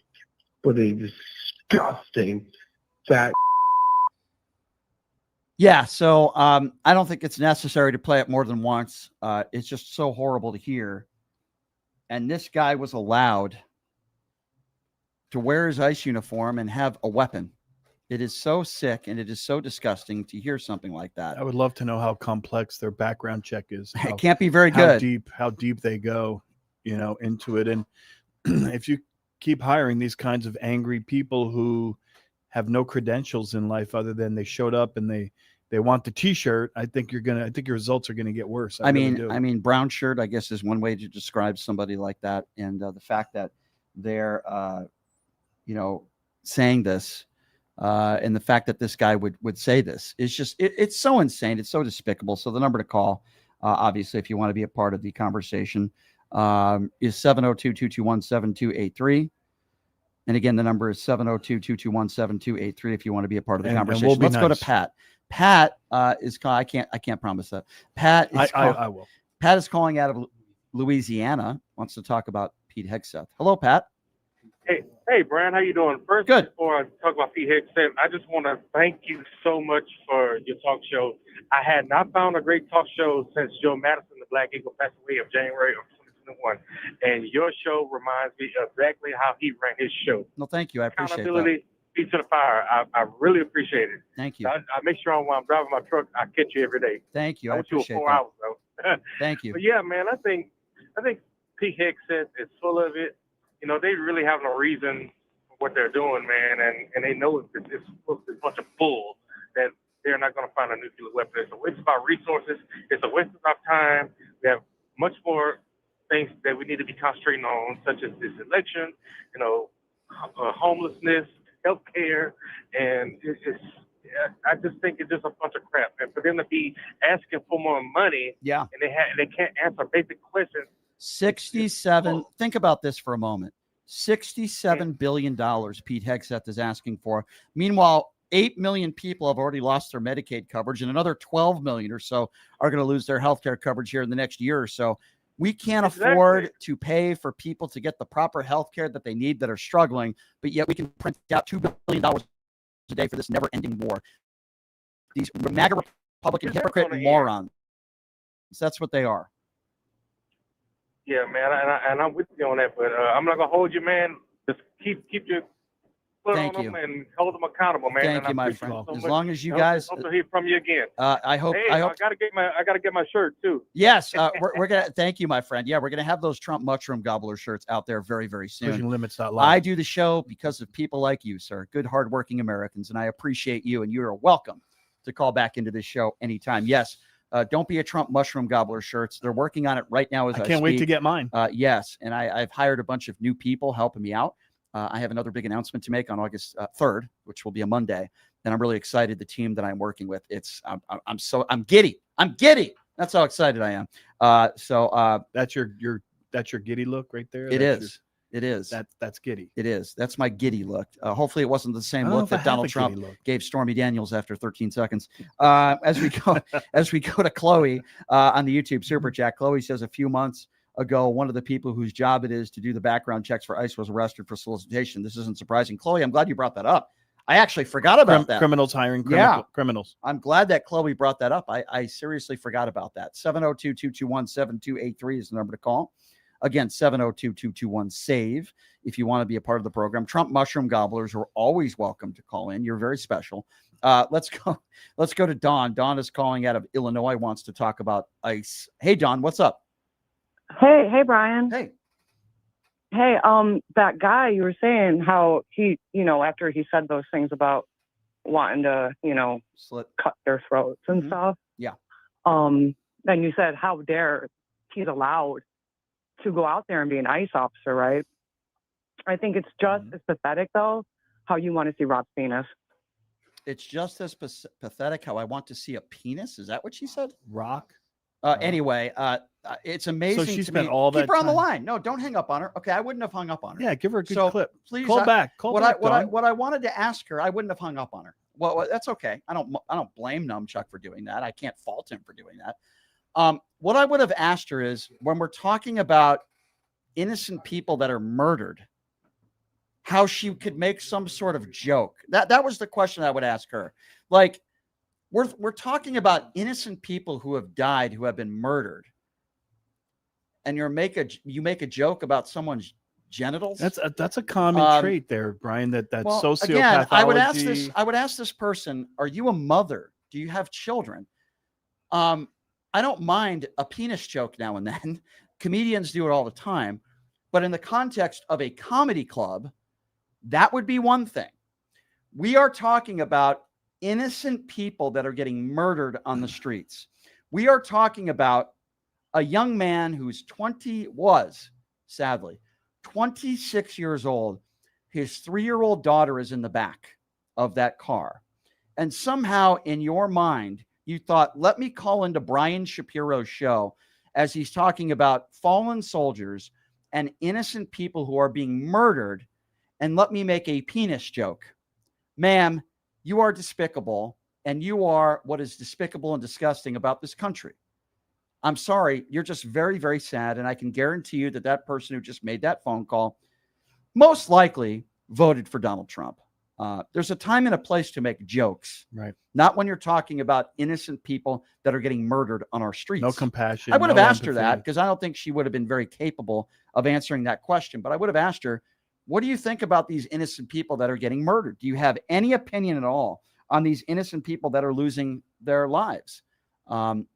but a disgusting fat. Yeah, so I don't think it's necessary to play it more than once. It's just so horrible to hear. And this guy was allowed to wear his ICE uniform and have a weapon. It is so sick and it is so disgusting to hear something like that. I would love to know how complex their background check is. It can't be very good. How deep they go, into it. And if you keep hiring these kinds of angry people who have no credentials in life other than they showed up and they want the T-shirt, I think your results are gonna get worse. I mean, brown shirt, I guess, is one way to describe somebody like that. And the fact that they're, saying this, and the fact that this guy would say this is just, it's so insane. It's so despicable. So the number to call, obviously, if you want to be a part of the conversation, is 702-221-7283. And again, the number is 702-221-7283 if you want to be a part of the conversation. Let's go to Pat. Pat is I can't promise that. Pat is I will. Pat is calling out of Louisiana, wants to talk about Pete Hegseth. Hello, Pat. Hey, Brian, how you doing? First, good. Before I talk about Pete Hegseth, I just want to thank you so much for your talk show. I had not found a great talk show since Joe Madison, the Black Eagle, passed away of January of 2021, and your show reminds me exactly how he ran his show. No, thank you. I appreciate Accountability, feet to the fire. I really appreciate it. Thank you. I make sure when I'm driving my truck, I catch you every day. Thank you. I went you appreciate 4 that. hours though. Thank you. But yeah, man, I think Pete Hegseth is full of it. They really have no reason for what they're doing, man, and they know it's a bunch of bull that they're not going to find a nuclear weapon. It's a waste of our resources. It's a waste of our time. We have much more things that we need to be concentrating on, such as this election, homelessness, healthcare, and it's I just think it's just a bunch of crap. And for them to be asking for more money, yeah, and they can't answer basic questions. 67. Think about this for a moment. $67 billion Pete Hegseth is asking for. Meanwhile, 8 million people have already lost their Medicaid coverage, and another 12 million or so are going to lose their health care coverage here in the next year or so. We can't afford to pay for people to get the proper health care that they need that are struggling, but yet we can print out $2 billion a day for this never-ending war. These MAGA Republican hypocrite morons. That's what they are. Yeah, man, and I'm with you on that, but I'm not gonna hold you, man. Just keep your foot Thank on you. them and hold them accountable, man. Thank and you, my appreciate friend. so As much. long as you I guys, hope to hear from you again. I hope. Hey, I hope. gotta get my shirt too. Yes, we're gonna. Thank you, my friend. Yeah, we're gonna have those Trump mushroom gobbler shirts out there very, very soon. Pushing limits.life. I do the show because of people like you, sir. Good, hardworking Americans, and I appreciate you. And you are welcome to call back into this show anytime. Yes. Don't be a Trump mushroom gobbler shirts. They're working on it right now as I can't wait to speak. get mine. Yes, and I've hired a bunch of new people helping me out. I have another big announcement to make on August 3rd, which will be a Monday, and I'm really excited. The team that I'm working with, I'm giddy. I'm giddy. That's how excited I am. That's your giddy look right there. It is. It is. That's giddy. It is. That's my giddy look. Hopefully, it wasn't the same I don't know look if I that have Donald a Trump giddy look. gave Stormy Daniels after 13 seconds. As we go to Chloe on the YouTube super chat. Chloe says a few months ago, one of the people whose job it is to do the background checks for ICE was arrested for solicitation. This isn't surprising. Chloe, I'm glad you brought that up. I actually forgot about that. Criminals hiring criminals. I'm glad that Chloe brought that up. I seriously forgot about that. 702-221-7283 is the number to call. Again, 702-221-SAVE if you want to be a part of the program. Trump mushroom gobblers are always welcome to call in. You're very special. Let's go to Dawn. Dawn is calling out of Illinois, wants to talk about ICE. Hey, Dawn, what's up? Hey, Brian. Hey. Hey, that guy, you were saying how he, after he said those things about wanting to, cut their throats and stuff. Yeah. Then you said, how dare he's allowed to go out there and be an ICE officer, right? I think it's just as pathetic, though, how you want to see Rob's penis. It's just as pathetic how I want to see a penis. Is that what she said? Rock. Anyway, it's amazing. So she to spent me. all that Keep her on the time. line. No, don't hang up on her. Okay, I wouldn't have hung up on her. Yeah, give her a good clip. Please Call back. What I wanted to ask her, I wouldn't have hung up on her. Well, that's okay. I don't blame Numchuck for doing that. I can't fault him for doing that. What I would have asked her is, when we're talking about innocent people that are murdered, how she could make some sort of joke. That was the question I would ask her. Like, we're talking about innocent people who have died, who have been murdered, and you make a joke about someone's genitals. That's a common trait there, Brian. That's sociopathology. Again, I would ask this person: are you a mother? Do you have children? I don't mind a penis joke now and then. Comedians do it all the time. But in the context of a comedy club, that would be one thing. We are talking about innocent people that are getting murdered on the streets. We are talking about a young man who's 26 years old. His 3-year-old daughter is in the back of that car. And somehow in your mind, you thought, let me call into Brian Shapiro's show as he's talking about fallen soldiers and innocent people who are being murdered, and let me make a penis joke. Ma'am, you are despicable, and you are what is despicable and disgusting about this country. I'm sorry, you're just very, very sad, and I can guarantee you that person who just made that phone call most likely voted for Donald Trump. There's a time and a place to make jokes, right? Not when you're talking about innocent people that are getting murdered on our streets. No compassion. I would have no asked her empathy. that because I don't think she would have been very capable of answering that question. But I would have asked her, what do you think about these innocent people that are getting murdered? Do you have any opinion at all on these innocent people that are losing their lives?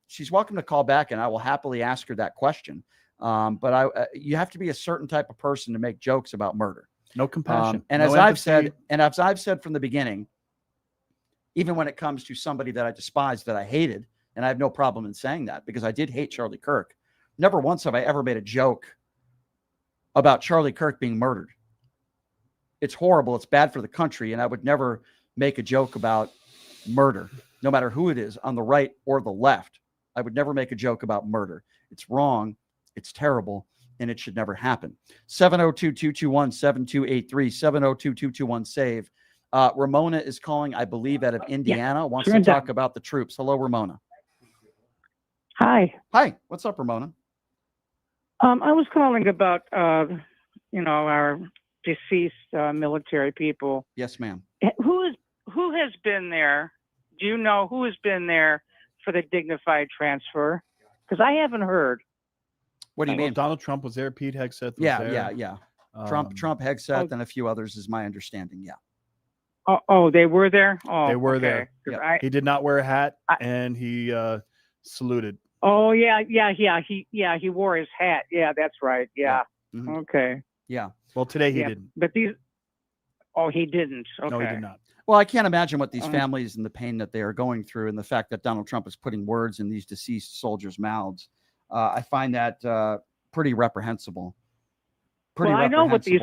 She's welcome to call back, and I will happily ask her that question. But you have to be a certain type of person to make jokes about murder. No compassion. And no as empathy. I've said from the beginning, even when it comes to somebody that I despise, that I hated, and I have no problem in saying that because I did hate Charlie Kirk. Never once have I ever made a joke about Charlie Kirk being murdered. It's horrible. It's bad for the country. And I would never make a joke about murder, no matter who it is, on the right or the left. I would never make a joke about murder. It's wrong. It's terrible. And it should never happen. 702-221-7283, 702-221-SAVE. Ramona is calling, I believe, out of Indiana, wants to talk about the troops. Hello, Ramona. Hi. Hi. What's up, Ramona? I was calling about, our deceased military people. Yes, ma'am. Who has been there? Do you know who has been there for the dignified transfer? Because I haven't heard. What do you mean? Donald Trump was there. Pete Hegseth was Yeah. there. Trump, Hegseth, and a few others is my understanding. Yeah. Oh, they were there? Oh, They were okay. there. He did not wear a hat, and he saluted. Oh, yeah. He wore his hat. Yeah, that's right. Yeah. Mhm. Okay. Yeah. Well, today he Yeah, didn't. But he didn't. Okay. No, he did not. Well, I can't imagine what these families and the pain that they are going through, and the fact that Donald Trump is putting words in these deceased soldiers' mouths. I find that pretty reprehensible. I know what these.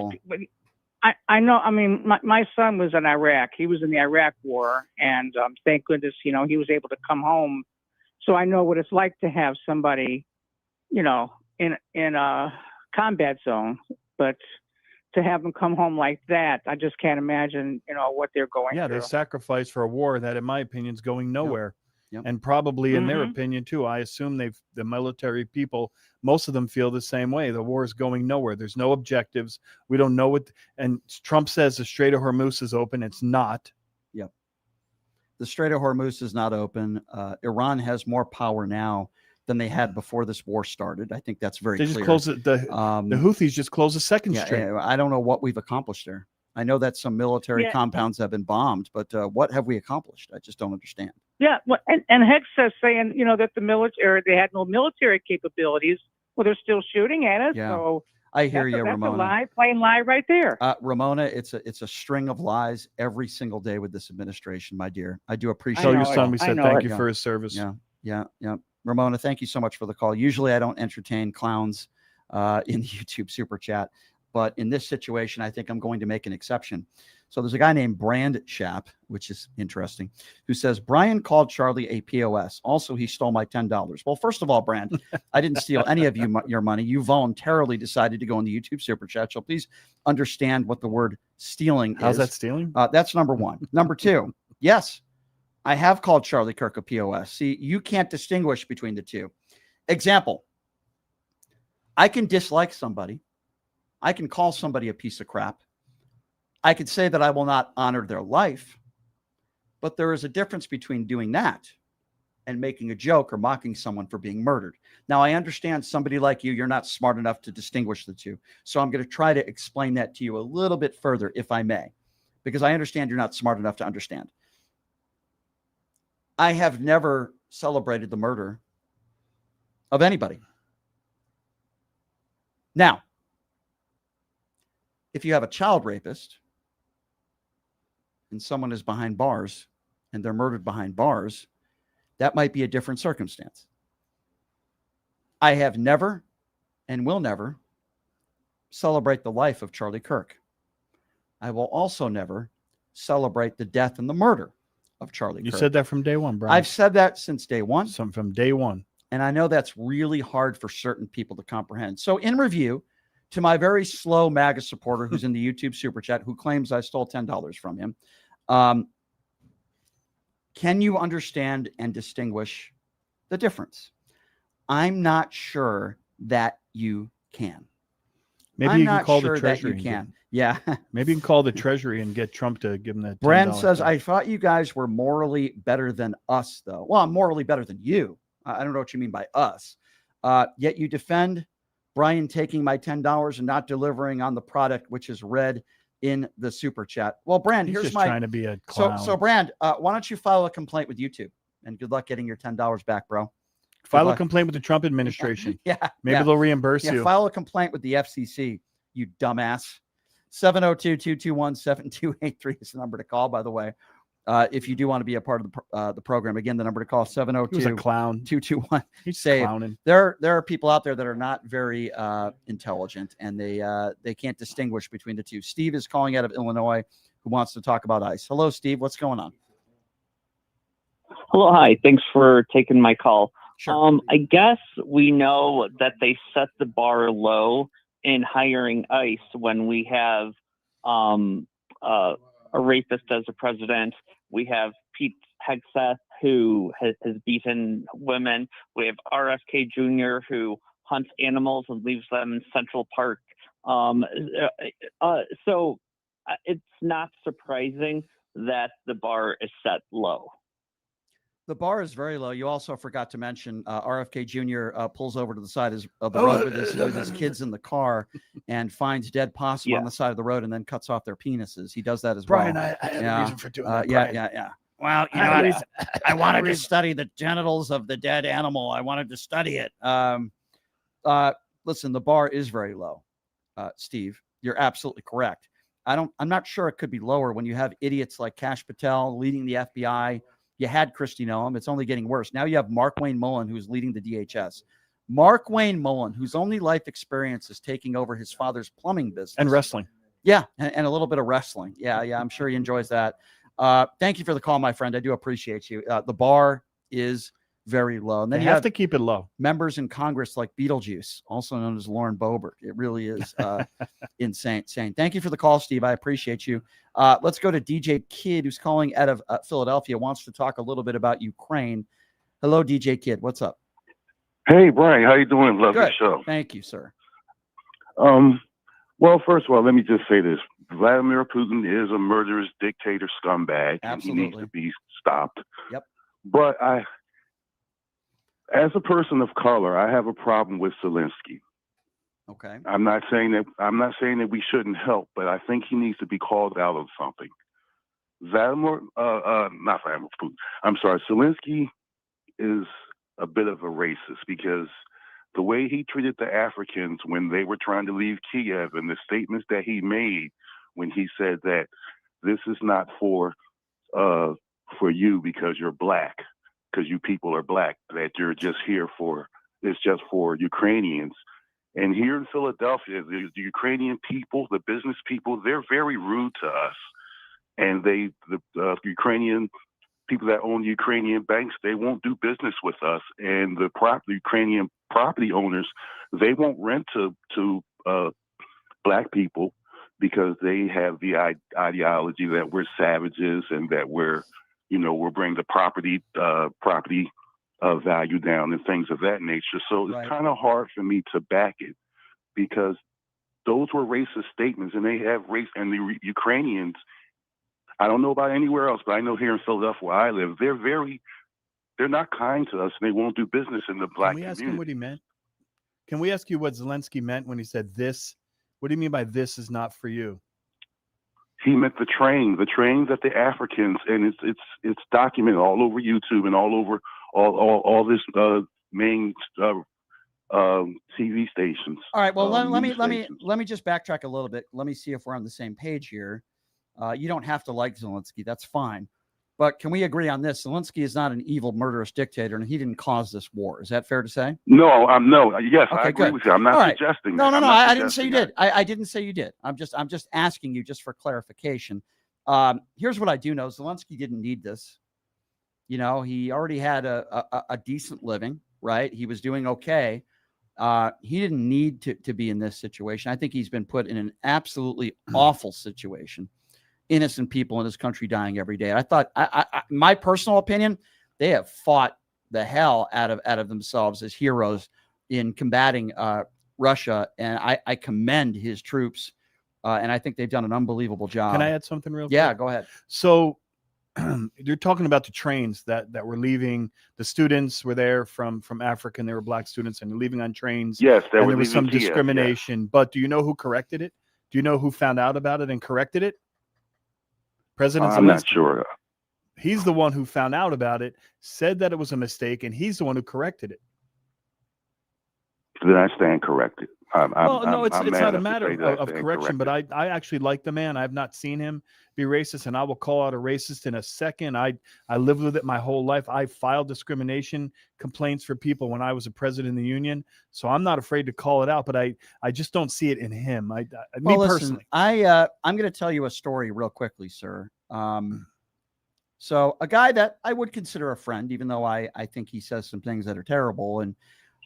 I know. I mean, my son was in Iraq. He was in the Iraq War, and thank goodness, he was able to come home. So I know what it's like to have somebody, in a combat zone, but to have them come home like that, I just can't imagine, what they're going through. Yeah, they sacrificed for a war that, in my opinion, is going nowhere. Yep. And probably in their Mhm. opinion too. I assume the military people, most of them feel the same way. The war is going nowhere. There's no objectives. We don't know what. And Trump says the Strait of Hormuz is open. It's not. Yep. The Strait of Hormuz is not open. Iran has more power now than they had before this war started. I think that's very They clear. just closed it. The Houthis just closed the second strait. I don't know what we've accomplished there. I know that some military compounds have been bombed, but what have we accomplished? I just don't understand. Yeah, well, and Hex says saying, that the military, they had no military capabilities. Well, they're still shooting at us. Yeah. So I hear you, that's Ramona. a lie, plain lie right there. Ramona, it's a string of lies every single day with this administration, my dear. I do appreciate. Tell your son we said thank you for his service. Yeah. Ramona, thank you so much for the call. Usually I don't entertain clowns in the YouTube super chat, but in this situation, I think I'm going to make an exception. So there's a guy named Brand Shap, which is interesting, who says, Brian called Charlie a POS. Also, he stole my $10. Well, first of all, Brand, I didn't steal any of your money. You voluntarily decided to go in the YouTube super chat. So please understand what the word stealing is. How's that stealing? That's number one. Number two, yes, I have called Charlie Kirk a POS. See, you can't distinguish between the two. Example, I can dislike somebody. I can call somebody a piece of crap. I could say that I will not honor their life, but there is a difference between doing that and making a joke or mocking someone for being murdered. Now, I understand somebody like you're not smart enough to distinguish the two. So I'm going to try to explain that to you a little bit further, if I may, because I understand you're not smart enough to understand. I have never celebrated the murder of anybody. Now, if you have a child rapist and someone is behind bars and they're murdered behind bars, that might be a different circumstance. I have never and will never celebrate the life of Charlie Kirk. I will also never celebrate the death and the murder of Charlie Kirk. You said that from day one, Brian. I've said that since day one. From day one. And I know that's really hard for certain people to comprehend. So in review, to my very slow MAGA supporter who's in the YouTube super chat, who claims I stole $10 from him, can you understand and distinguish the difference? I'm not sure that you can. Maybe you can call the Treasury. You can. Yeah. Maybe you can call the Treasury and get Trump to give him that. Brand says, I thought you guys were morally better than us, though. Well, I'm morally better than you. I don't know what you mean by us. Yet you defend Brian taking my $10 and not delivering on the product, which is read in the super chat. Well, Brand, He's here's just my trying to be a clown. So Brand, why don't you file a complaint with YouTube? And good luck getting your $10 back, bro. File a complaint with the Trump administration. Yeah. Maybe they'll reimburse you. File a complaint with the FCC, you dumbass. 702-221-7283 is the number to call, by the way. If you do want to be a part of the program, again, the number to call 702-221. He's save. clowning. There are people out there that are not very intelligent, and they can't distinguish between the two. Steve is calling out of Illinois, who wants to talk about ICE. Hello, Steve. What's going on? Hello, hi. Thanks for taking my call. Sure. I guess we know that they set the bar low in hiring ICE when we have a rapist as a president. We have Pete Hegseth, who has beaten women. We have RFK Jr., who hunts animals and leaves them in Central Park. So it's not surprising that the bar is set low. The bar is very low. You also forgot to mention RFK Jr. Pulls over to the side of the road with his kids in the car and finds dead possum on the side of the road and then cuts off their penises. He does that as Brian, well. I had a reason for doing that. Yeah, Brian. yeah. Well, you know, I wanted to study the genitals of the dead animal. I wanted to study it. Listen, the bar is very low, Steve. You're absolutely correct. I'm not sure it could be lower when you have idiots like Kash Patel leading the FBI. You had Kristi Noem. It's only getting worse. Now you have Mark-Wayne Mullen, who's leading the DHS. Mark-Wayne Mullen, whose only life experience is taking over his father's plumbing business. And wrestling. Yeah, and a little bit of wrestling. Yeah, I'm sure he enjoys that. Thank you for the call, my friend. I do appreciate you. The bar is very low. And then They you have to keep it low. Members in Congress like Beetlejuice, also known as Lauren Boebert. It really is insane. Thank you for the call, Steve. I appreciate you. Let's go to DJ Kid, who's calling out of Philadelphia, wants to talk a little bit about Ukraine. Hello, DJ Kid. What's up? Hey, Brian. How you doing? Love Good. the show. Thank you, sir. Well, first of all, let me just say this. Vladimir Putin is a murderous dictator scumbag. Absolutely. And he needs to be stopped. Yep. But as a person of color, I have a problem with Zelensky. Okay. I'm not saying that we shouldn't help, but I think he needs to be called out on something. Not Vladimir Putin. I'm sorry. Zelensky is a bit of a racist because the way he treated the Africans when they were trying to leave Kiev and the statements that he made when he said that this is not for you because you're black, because you people are black, that you're just here it's just for Ukrainians. And here in Philadelphia, the Ukrainian people, the business people, they're very rude to us. And the Ukrainian people that own Ukrainian banks, they won't do business with us. And the Ukrainian property owners, they won't rent to black people because they have the ideology that we're savages and that we'll bring the property value down and things of that nature. So it's kind of hard for me to back it because those were racist statements, and they have race. And the Ukrainians, I don't know about anywhere else, but I know here in Philadelphia where I live, they're not kind to us, and they won't do business in the black community. Can we ask him what he meant? Can we ask you what Zelensky meant when he said this? What do you mean by this is not for you? He meant the train that the Africans, and it's documented all over YouTube and all over all this main TV stations. All right. Well, let me just backtrack a little bit. Let me see if we're on the same page here. You don't have to like Zelensky. That's fine. But can we agree on this? Zelensky is not an evil, murderous dictator, and he didn't cause this war. Is that fair to say? No, yes, okay, I agree good. with you. I'm not suggesting that. No. I didn't say you did. I didn't say you did. I'm just asking you just for clarification. Here's what I do know. Zelensky didn't need this. You know, he already had a decent living, right? He was doing okay. He didn't need to be in this situation. I think he's been put in an absolutely awful situation. Innocent people in this country dying every day. I thought, my personal opinion, they have fought the hell out of themselves as heroes in combating Russia, and I commend his troops, and I think they've done an unbelievable job. Can I add something real quick? Yeah, go ahead. So you're talking about the trains that were leaving. The students were there from Africa, and they were black students, and they're leaving on trains. Yes, there was some discrimination. Yes. But do you know who corrected it? Do you know who found out about it and corrected it? President Zelensky. I'm not sure. He's the one who found out about it, said that it was a mistake, and he's the one who corrected it. Then I stand corrected. It's not a matter of correction, but I actually like the man. I have not seen him be racist, and I will call out a racist in a second. I lived with it my whole life. I filed discrimination complaints for people when I was a president of the union, so I'm not afraid to call it out, but I just don't see it in him. Personally. I'm going to tell you a story real quickly, sir. So a guy that I would consider a friend, even though I think he says some things that are terrible. And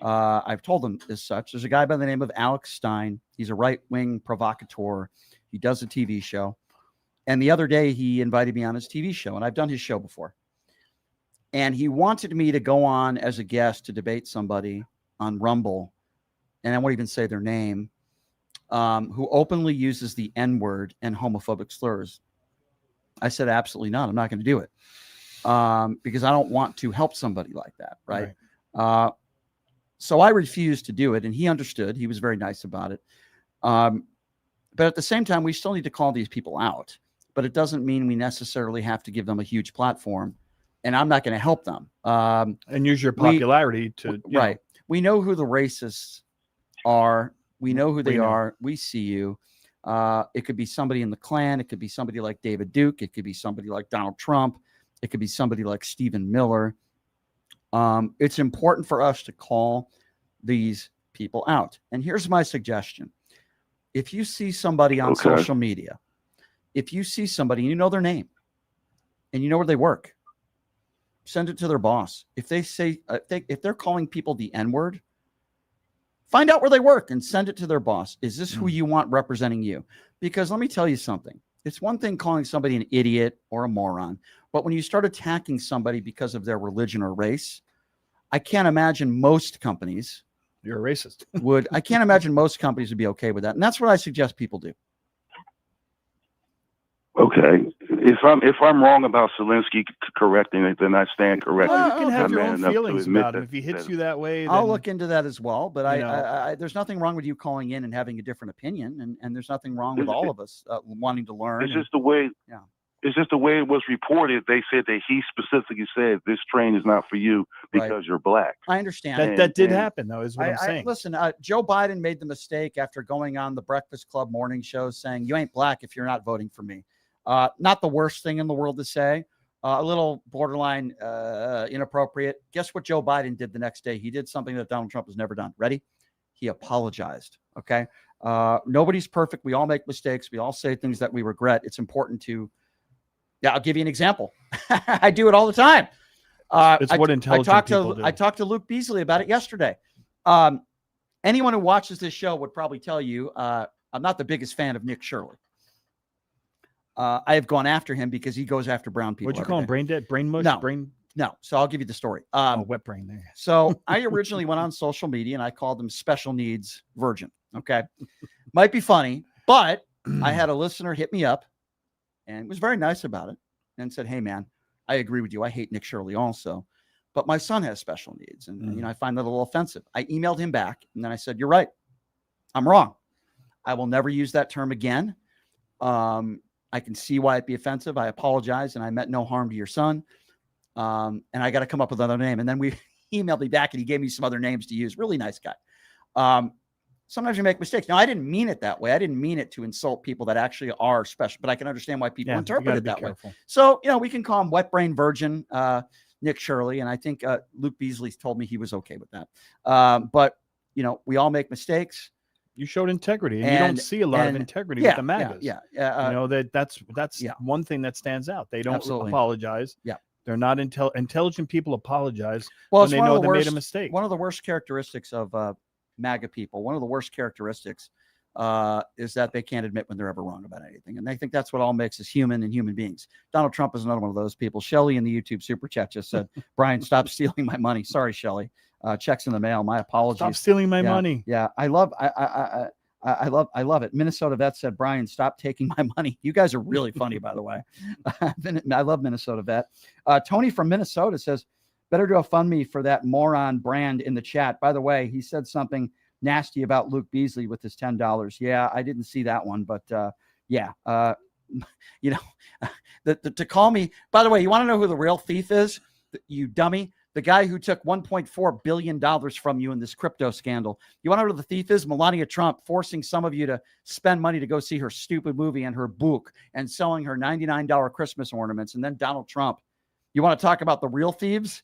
I've told him as such. There's a guy by the name of Alex Stein. He's a right-wing provocateur. He does a TV show. And the other day he invited me on his TV show, and I've done his show before. And he wanted me to go on as a guest to debate somebody on Rumble, and I won't even say their name, who openly uses the N-word and homophobic slurs. I said, absolutely not. I'm not going to do it because I don't want to help somebody like that, right? So I refused to do it, and he understood. He was very nice about it. But at the same time, we still need to call these people out. But it doesn't mean we necessarily have to give them a huge platform, and I'm not going to help them. And use your popularity to right. We know who the racists are. We know who they are. We see you. It could be somebody in the Klan. It could be somebody like David Duke. It could be somebody like Donald Trump. It could be somebody like Stephen Miller. It's important for us to call these people out. And here's my suggestion. If you see somebody on social media, if you see somebody and you know their name and you know where they work, send it to their boss. If they say, if they're calling people the N-word, find out where they work and send it to their boss. Is this who you want representing you? Because let me tell you something. It's one thing calling somebody an idiot or a moron, but when you start attacking somebody because of their religion or race, I can't imagine most companies you're a racist I can't imagine most companies would be okay with that. And that's what I suggest people do. Okay. If I'm wrong about Zelensky correcting it, then I stand corrected. Well, you can have I'm your man own enough to feelings admit about him. that- If he hits that- you that way, I'll then, look into that as well. But you know. I there's nothing wrong with you calling in and having a different opinion. And there's nothing wrong with all of us wanting to learn. It's just the way. Yeah. It's just the way it was reported. They said that he specifically said this train is not for you because you're black. I understand. That did happen, though, is what I'm saying. Listen, Joe Biden made the mistake after going on the Breakfast Club morning show saying, you ain't black if you're not voting for me. Not the worst thing in the world to say. A little borderline inappropriate. Guess what Joe Biden did the next day? He did something that Donald Trump has never done. Ready? He apologized. Okay. Nobody's perfect. We all make mistakes. We all say things that we regret. It's important to. Yeah, I'll give you an example. I do it all the time. It's what intelligent people do. I talked to Luke Beasley about it yesterday. Anyone who watches this show would probably tell you I'm not the biggest fan of Nick Shirley. I have gone after him because he goes after brown people. What'd you call him? Brain dead? Brain mush? No. Brain? No. So I'll give you the story. Wet brain there. So I originally went on social media and I called him special needs virgin. Okay. Might be funny, but I had a listener hit me up and was very nice about it and said, hey, man, I agree with you. I hate Nick Shirley also, but my son has special needs. And, I find that a little offensive. I emailed him back and then I said, you're right. I'm wrong. I will never use that term again. I can see why it'd be offensive. I apologize. And I meant no harm to your son. And I got to come up with another name. And then we emailed me back and he gave me some other names to use. Really nice guy. Sometimes you make mistakes. Now, I didn't mean it that way. I didn't mean it to insult people that actually are special, but I can understand why people interpret it that way. So, we can call him wet brain virgin, Nick Shirley. And I think Luke Beasley told me he was okay with that. But, we all make mistakes. You showed integrity, and you don't see a lot of integrity with the MAGAs. That's one thing that stands out. They don't apologize. Yeah. They're not intelligent people apologize when they know they made a mistake. One of the worst characteristics of MAGA people, one of the worst characteristics is that they can't admit when they're ever wrong about anything. And I think that's what all makes us human and human beings. Donald Trump is another one of those people. Shelley in the YouTube super chat just said, Brian, stop stealing my money. Sorry, Shelley. Checks in the mail. My apologies. Stop stealing my money. Yeah. I love it. Minnesota Vet said, Brian, stop taking my money. You guys are really funny, by the way. I love Minnesota Vet. Tony from Minnesota says, better do a fund me for that moron brand in the chat. By the way, he said something nasty about Luke Beasley with his $10. Yeah, I didn't see that one, but to call me, by the way, you want to know who the real thief is? You dummy. The guy who took $1.4 billion from you in this crypto scandal. You want to know who the thief is? Melania Trump forcing some of you to spend money to go see her stupid movie and her book and selling her $99 Christmas ornaments. And then Donald Trump. You want to talk about the real thieves?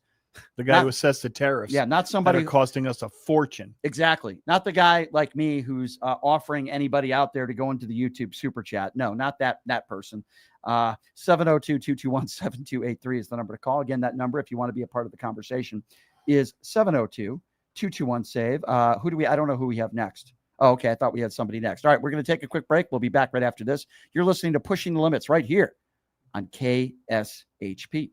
The guy who assessed the tariffs. Yeah, not somebody that are costing us a fortune. Exactly. Not the guy like me who's offering anybody out there to go into the YouTube super chat. No, not that person. 702-221-7283 is the number to call. Again, that number, if you want to be a part of the conversation, is 702-221-SAVE. Who do we? I don't know who we have next. Oh, okay. I thought we had somebody next. All right, we're going to take a quick break. We'll be back right after this. You're listening to Pushing the Limits right here on KSHP.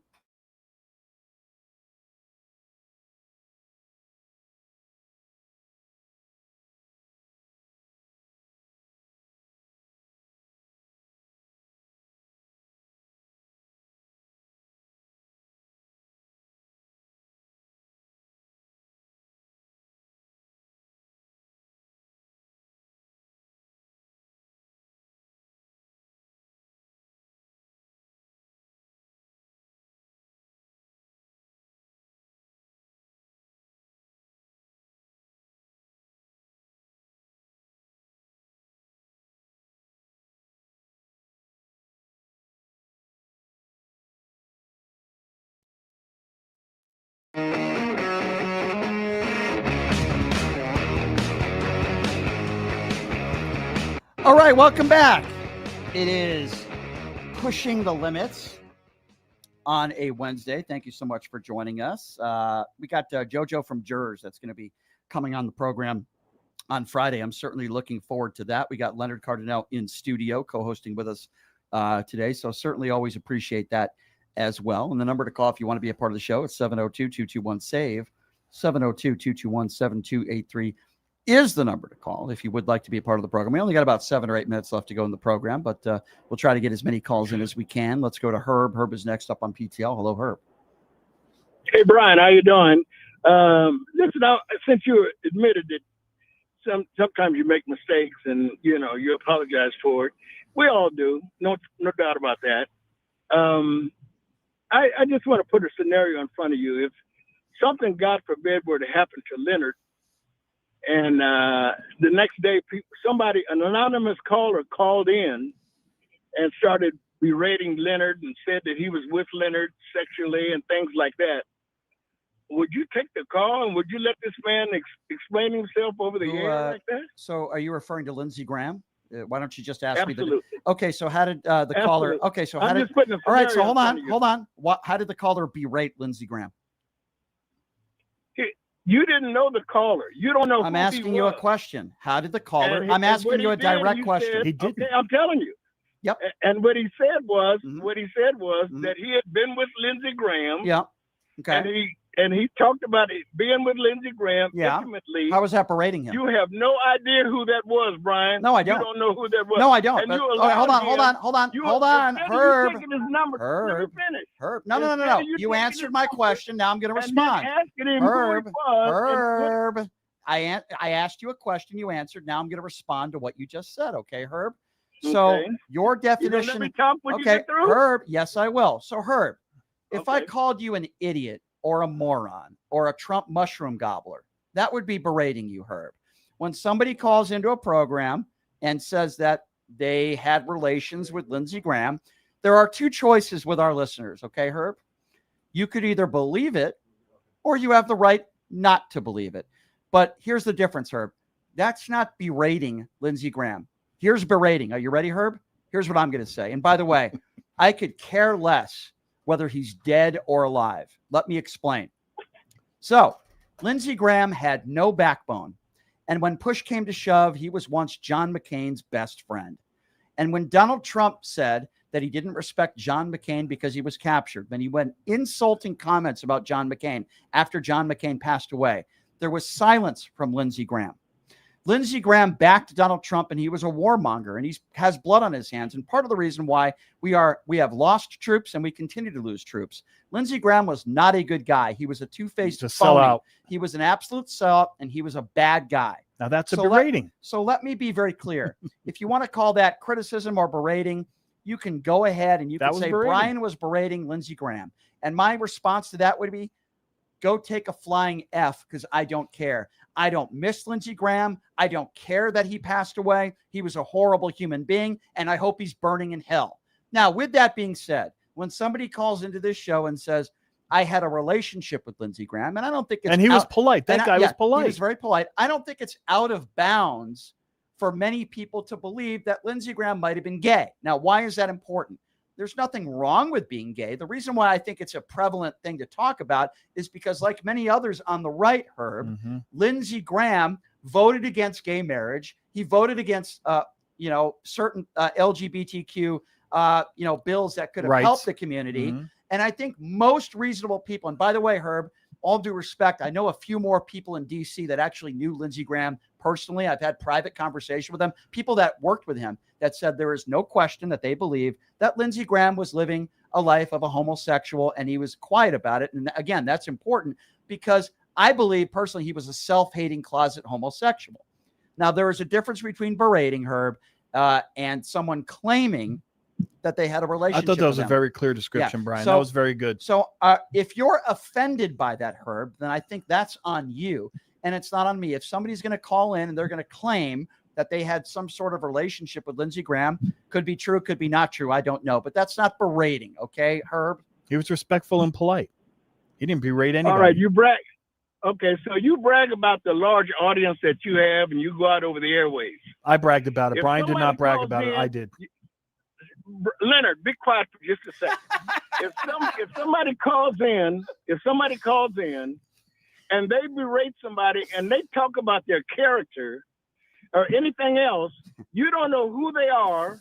All right, welcome back. It is Pushing the Limits on a Wednesday. Thank you so much for joining us. We got JoJo from Jurors that's going to be coming on the program on Friday. I'm certainly looking forward to that. We got Leonard Cardinale in studio co-hosting with us today, so certainly always appreciate that as well. And the number to call if you want to be a part of the show is 702-221-SAVE, 702-221-7283. is the number to call if you would like to be a part of the program. We only got about 7 or 8 minutes left to go in the program, but we'll try to get as many calls in as we can. Let's go to Herb. Herb is next up on PTL. Hello, Herb. Hey, Brian, how you doing? Listen, since you admitted that sometimes you make mistakes and, you apologize for it. We all do. No doubt about that. I just want to put a scenario in front of you. If something, God forbid, were to happen to Leonard, and the next day, an anonymous caller called in and started berating Leonard and said that he was with Leonard sexually and things like that. Would you take the call and would you let this man explain himself over the air like that? So are you referring to Lindsey Graham? Why don't you just ask Absolutely. me? Okay, so how did the caller? Okay, so how I'm did? just putting a All right, so scenario hold in front of you. on. How did the caller berate Lindsey Graham? You didn't know the caller. You don't know. I'm who asking he you a was. question. How did the caller? And I'm asking what you he a did, direct he question. said- He didn't. Okay, I'm telling you. Yep. And what he said was, that he had been with Lindsey Graham. Yeah. Okay. And he talked about it, being with Lindsey Graham Yeah. intimately. How was that berating him? You have no idea who that was, Brian. No, I don't. You don't know who that was. No, I don't. And But- you okay, allowed hold on. him- instead of you Herb. taking his number, let me Herb. finish. Herb. No. Instead of You taking answered his my number question. Now I'm going to and then respond. asking him who Herb. he was Herb. I asked you a question. You answered. Now I'm going to respond to what you just said. Okay, Herb. So Okay. your You gonna definition. let me talk when you Okay, get through? Herb. Yes, I will. So Herb, if I called you an idiot or a moron or a Trump mushroom gobbler, that would be berating you, Herb. When somebody calls into a program and says that they had relations with Lindsey Graham, there are two choices with our listeners. Okay, Herb? You could either believe it or you have the right not to believe it. But here's the difference, Herb. That's not berating Lindsey Graham. Here's berating. Are you ready, Herb? Here's what I'm going to say. And by the way, I could care less whether he's dead or alive. Let me explain. So, Lindsey Graham had no backbone. And when push came to shove, he was once John McCain's best friend. And when Donald Trump said that he didn't respect John McCain because he was captured, when he went insulting comments about John McCain after John McCain passed away, there was silence from Lindsey Graham. Lindsey Graham backed Donald Trump, and he was a warmonger, and he has blood on his hands. And part of the reason why we have lost troops and we continue to lose troops. Lindsey Graham was not a good guy. He was a two-faced phony. sellout. He was an absolute sellout, and he was a bad guy. Now that's a So berating. So let me be very clear. If you want to call that criticism or berating, you can go ahead and you That can was say berating. Brian was berating Lindsey Graham. And my response to that would be, go take a flying F, because I don't care. I don't miss Lindsey Graham. I don't care that he passed away. He was a horrible human being, and I hope he's burning in hell. Now, with that being said, when somebody calls into this show and says, I had a relationship with Lindsey Graham, and I don't think it's and he was polite. That guy was polite. He was very polite. I don't think it's out of bounds for many people to believe that Lindsey Graham might have been gay. Now, why is that important? There's nothing wrong with being gay. The reason why I think it's a prevalent thing to talk about is because, like many others on the right, Herb, Lindsey Graham voted against gay marriage. He voted against, certain LGBTQ, bills that could have helped the community. And I think most reasonable people, and by the way, Herb, all due respect, I know a few more people in D.C. that actually knew Lindsey Graham personally. I've had private conversation with them, people that worked with him that said there is no question that they believe that Lindsey Graham was living a life of a homosexual, and he was quiet about it. And again, that's important because I believe personally he was a self-hating closet homosexual. Now, there is a difference between berating, Herb, and someone claiming that they had a relationship. I thought that was with a them. very clear description, Brian. So- that was very good. So if you're offended by that, Herb, then I think that's on you, and it's not on me. If somebody's going to call in and they're going to claim that they had some sort of relationship with Lindsey Graham, could be true, could be not true. I don't know, but that's not berating. Okay, Herb? He was respectful and polite. He didn't berate anybody. All right, you brag. Okay, so you brag about the large audience that you have, and you go out over the airwaves. I bragged about it. If Brian did somebody not brag calls about it. in- I did. Leonard, be quiet for just a second. if somebody calls in, and they berate somebody and they talk about their character or anything else, you don't know who they are.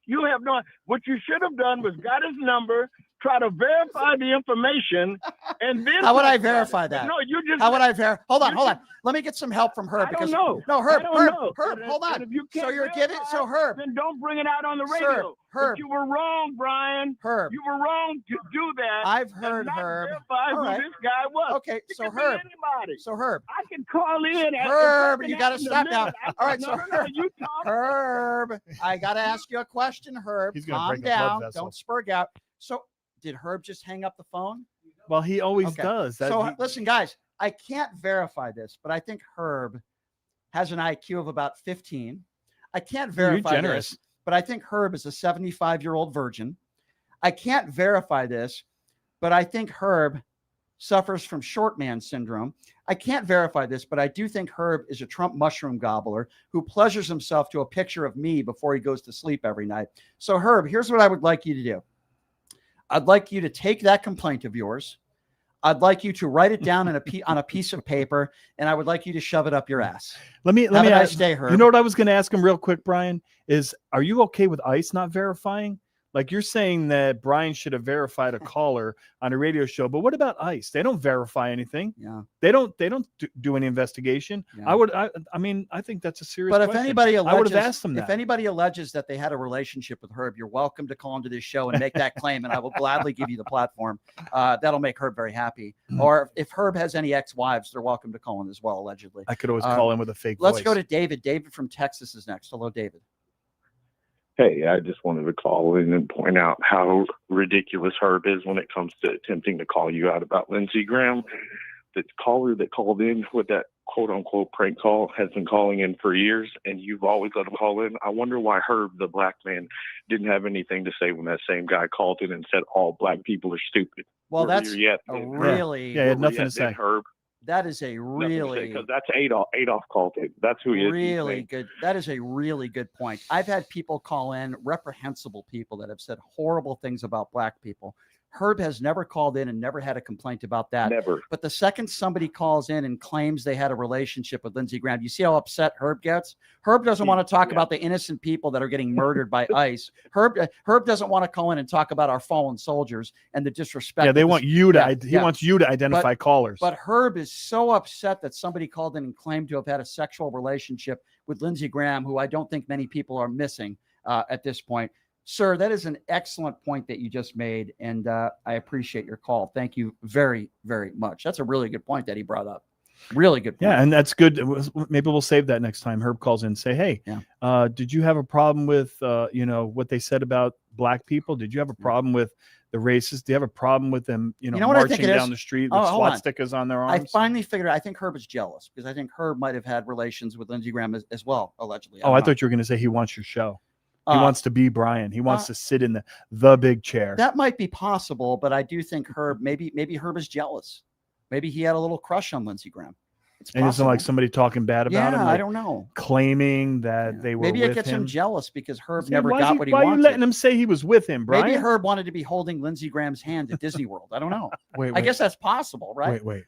You have no. What you should have done was got his number, try to verify the information, and then. How would I verify that? No, you just. How would I verify? Hold on. Let me get some help from Herb. I don't know. No, Herb, I don't know. Herb, hold on. And if you So can't you're giving, so Herb. Then don't bring it out on the Sir, radio. Herb. But you were wrong, Brian. Herb. You were wrong to do that. I've and heard not Herb. verify All who right. this guy was. Okay, It so could be Herb. anybody. So Herb. I can call in. Herb, you got to stop now. All right, so no, you talk. Herb, I got to ask you a question, Herb. He's gonna Calm break a blood down. vessel. Don't spurg out. So did Herb just hang up the phone? Well, he always Okay. does. That So he- listen, guys, I can't verify this, but I think Herb has an IQ of about 15. I can't You're verify generous. this, but I think Herb is a 75-year-old virgin. I can't verify this, but I think Herb suffers from short man syndrome. I can't verify this, but I do think Herb is a Trump mushroom gobbler who pleasures himself to a picture of me before he goes to sleep every night. So Herb, here's what I would like you to do. I'd like you to take that complaint of yours. I'd like you to write it down on a piece of paper, and I would like you to shove it up your ass. Let me Have a nice ask, day, Herb. You know what I was going to ask him real quick, Brian? Is are you okay with ICE not verifying? Like you're saying that Brian should have verified a caller on a radio show, but what about ICE? They don't verify anything. Yeah. They don't do any investigation. Yeah. I think that's a serious But if question. anybody I would alleges, have asked them that. if anybody alleges that they had a relationship with Herb, you're welcome to call into this show and make that claim, and I will gladly give you the platform. That'll make Herb very happy. Or if Herb has any ex-wives, they're welcome to call in as well, allegedly. I could always call in with a fake Let's voice. go to David. David from Texas is next. Hello, David. Hey, I just wanted to call in and point out how ridiculous Herb is when it comes to attempting to call you out about Lindsey Graham. The caller that called in with that quote-unquote prank call has been calling in for years, and you've always let him call in. I wonder why Herb, the black man, didn't have anything to say when that same guy called in and said all black people are stupid. Well, Where that's were you at a then? really Yeah, he had Where were you nothing at to then, say. Herb. that is a really Because that's Adolf called it. That's who he is. really good. That is a really good point. I've had people call in, reprehensible people that have said horrible things about black people. Herb has never called in and never had a complaint about that. Never. But the second somebody calls in and claims they had a relationship with Lindsey Graham, you see how upset Herb gets? Herb doesn't want to talk about the innocent people that are getting murdered by ICE. Herb doesn't want to call in and talk about our fallen soldiers and the disrespect. Yeah, they that want this- you to. Yeah, He yeah. wants you to identify callers. But Herb is so upset that somebody called in and claimed to have had a sexual relationship with Lindsey Graham, who I don't think many people are missing at this point. Sir, that is an excellent point that you just made, and I appreciate your call. Thank you very, very much. That's a really good point that he brought up. Really good point. Yeah, and that's good. Maybe we'll save that next time Herb calls in and say, hey, did you have a problem with, what they said about black people? Did you have a problem with the racists? Do you have a problem with them, You know what I think marching it is? down the street Oh, with hold SWAT on. stickers on their I arms? finally figured out. I think Herb is jealous because I think Herb might have had relations with Lindsey Graham as well, allegedly. I thought you were going to say he wants your show. He wants to be Brian. He wants to sit in the big chair. That might be possible, but I do think Herb, maybe Herb is jealous. Maybe he had a little crush on Lindsey Graham. It's and isn't like somebody talking bad about him. Yeah, Like I don't know. Claiming that they were Maybe with it gets him jealous because Herb See, never why is got he- what he why wanted. are you letting him say he was with him, Brian? Maybe Herb wanted to be holding Lindsey Graham's hand at Disney World. I don't know. Wait, I wait. guess that's possible, right? Wait.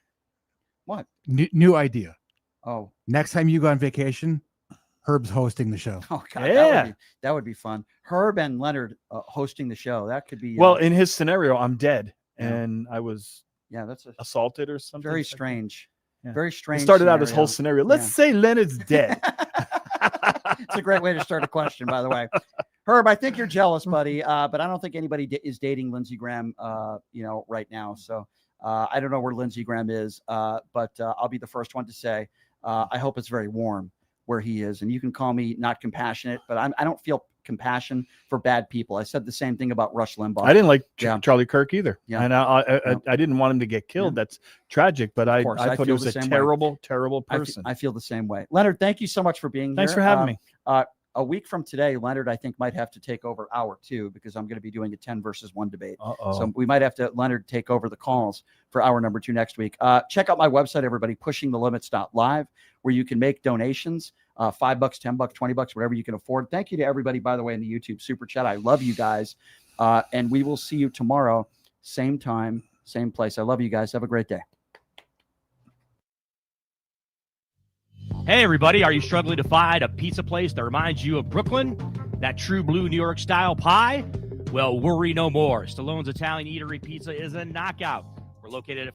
What? New idea. Oh. Next time you go on vacation, Herb's hosting the show. Oh God, Yeah. that would be fun. Herb and Leonard hosting the show. That could be Well, in his scenario, I'm dead and I was that's assaulted or something. very strange. Yeah. Very It strange. started out this whole scenario. Let's Yeah. say Leonard's dead. It's a great way to start a question, by the way. Herb, I think you're jealous, buddy, but I don't think anybody is dating Lindsey Graham, right now. So I don't know where Lindsey Graham is, but I'll be the first one to say I hope it's very warm where he is. And you can call me not compassionate, but I don't feel compassion for bad people. I said the same thing about Rush Limbaugh. I didn't like Yeah. Charlie Kirk either. Yeah. And I didn't want him to get killed. That's tragic, but I course, thought he feel was the a same way. terrible, terrible I fe- person. I feel the same way. Leonard, thank you so much for being here. Thanks for having me. A week from today, Leonard, I think, might have to take over hour 2 because I'm going to be doing a 10 versus 1 debate. Uh-oh. So we might have to, Leonard, take over the calls for hour number 2 next week. Check out my website, everybody, pushingthelimits.live, where you can make donations, $5, $10, $20, whatever you can afford. Thank you to everybody, by the way, in the YouTube Super Chat. I love you guys. And we will see you tomorrow, same time, same place. I love you guys. Have a great day. Hey, everybody, are you struggling to find a pizza place that reminds you of Brooklyn? That true blue New York style pie? Well, worry no more. Stallone's Italian Eatery Pizza is a knockout. We're located at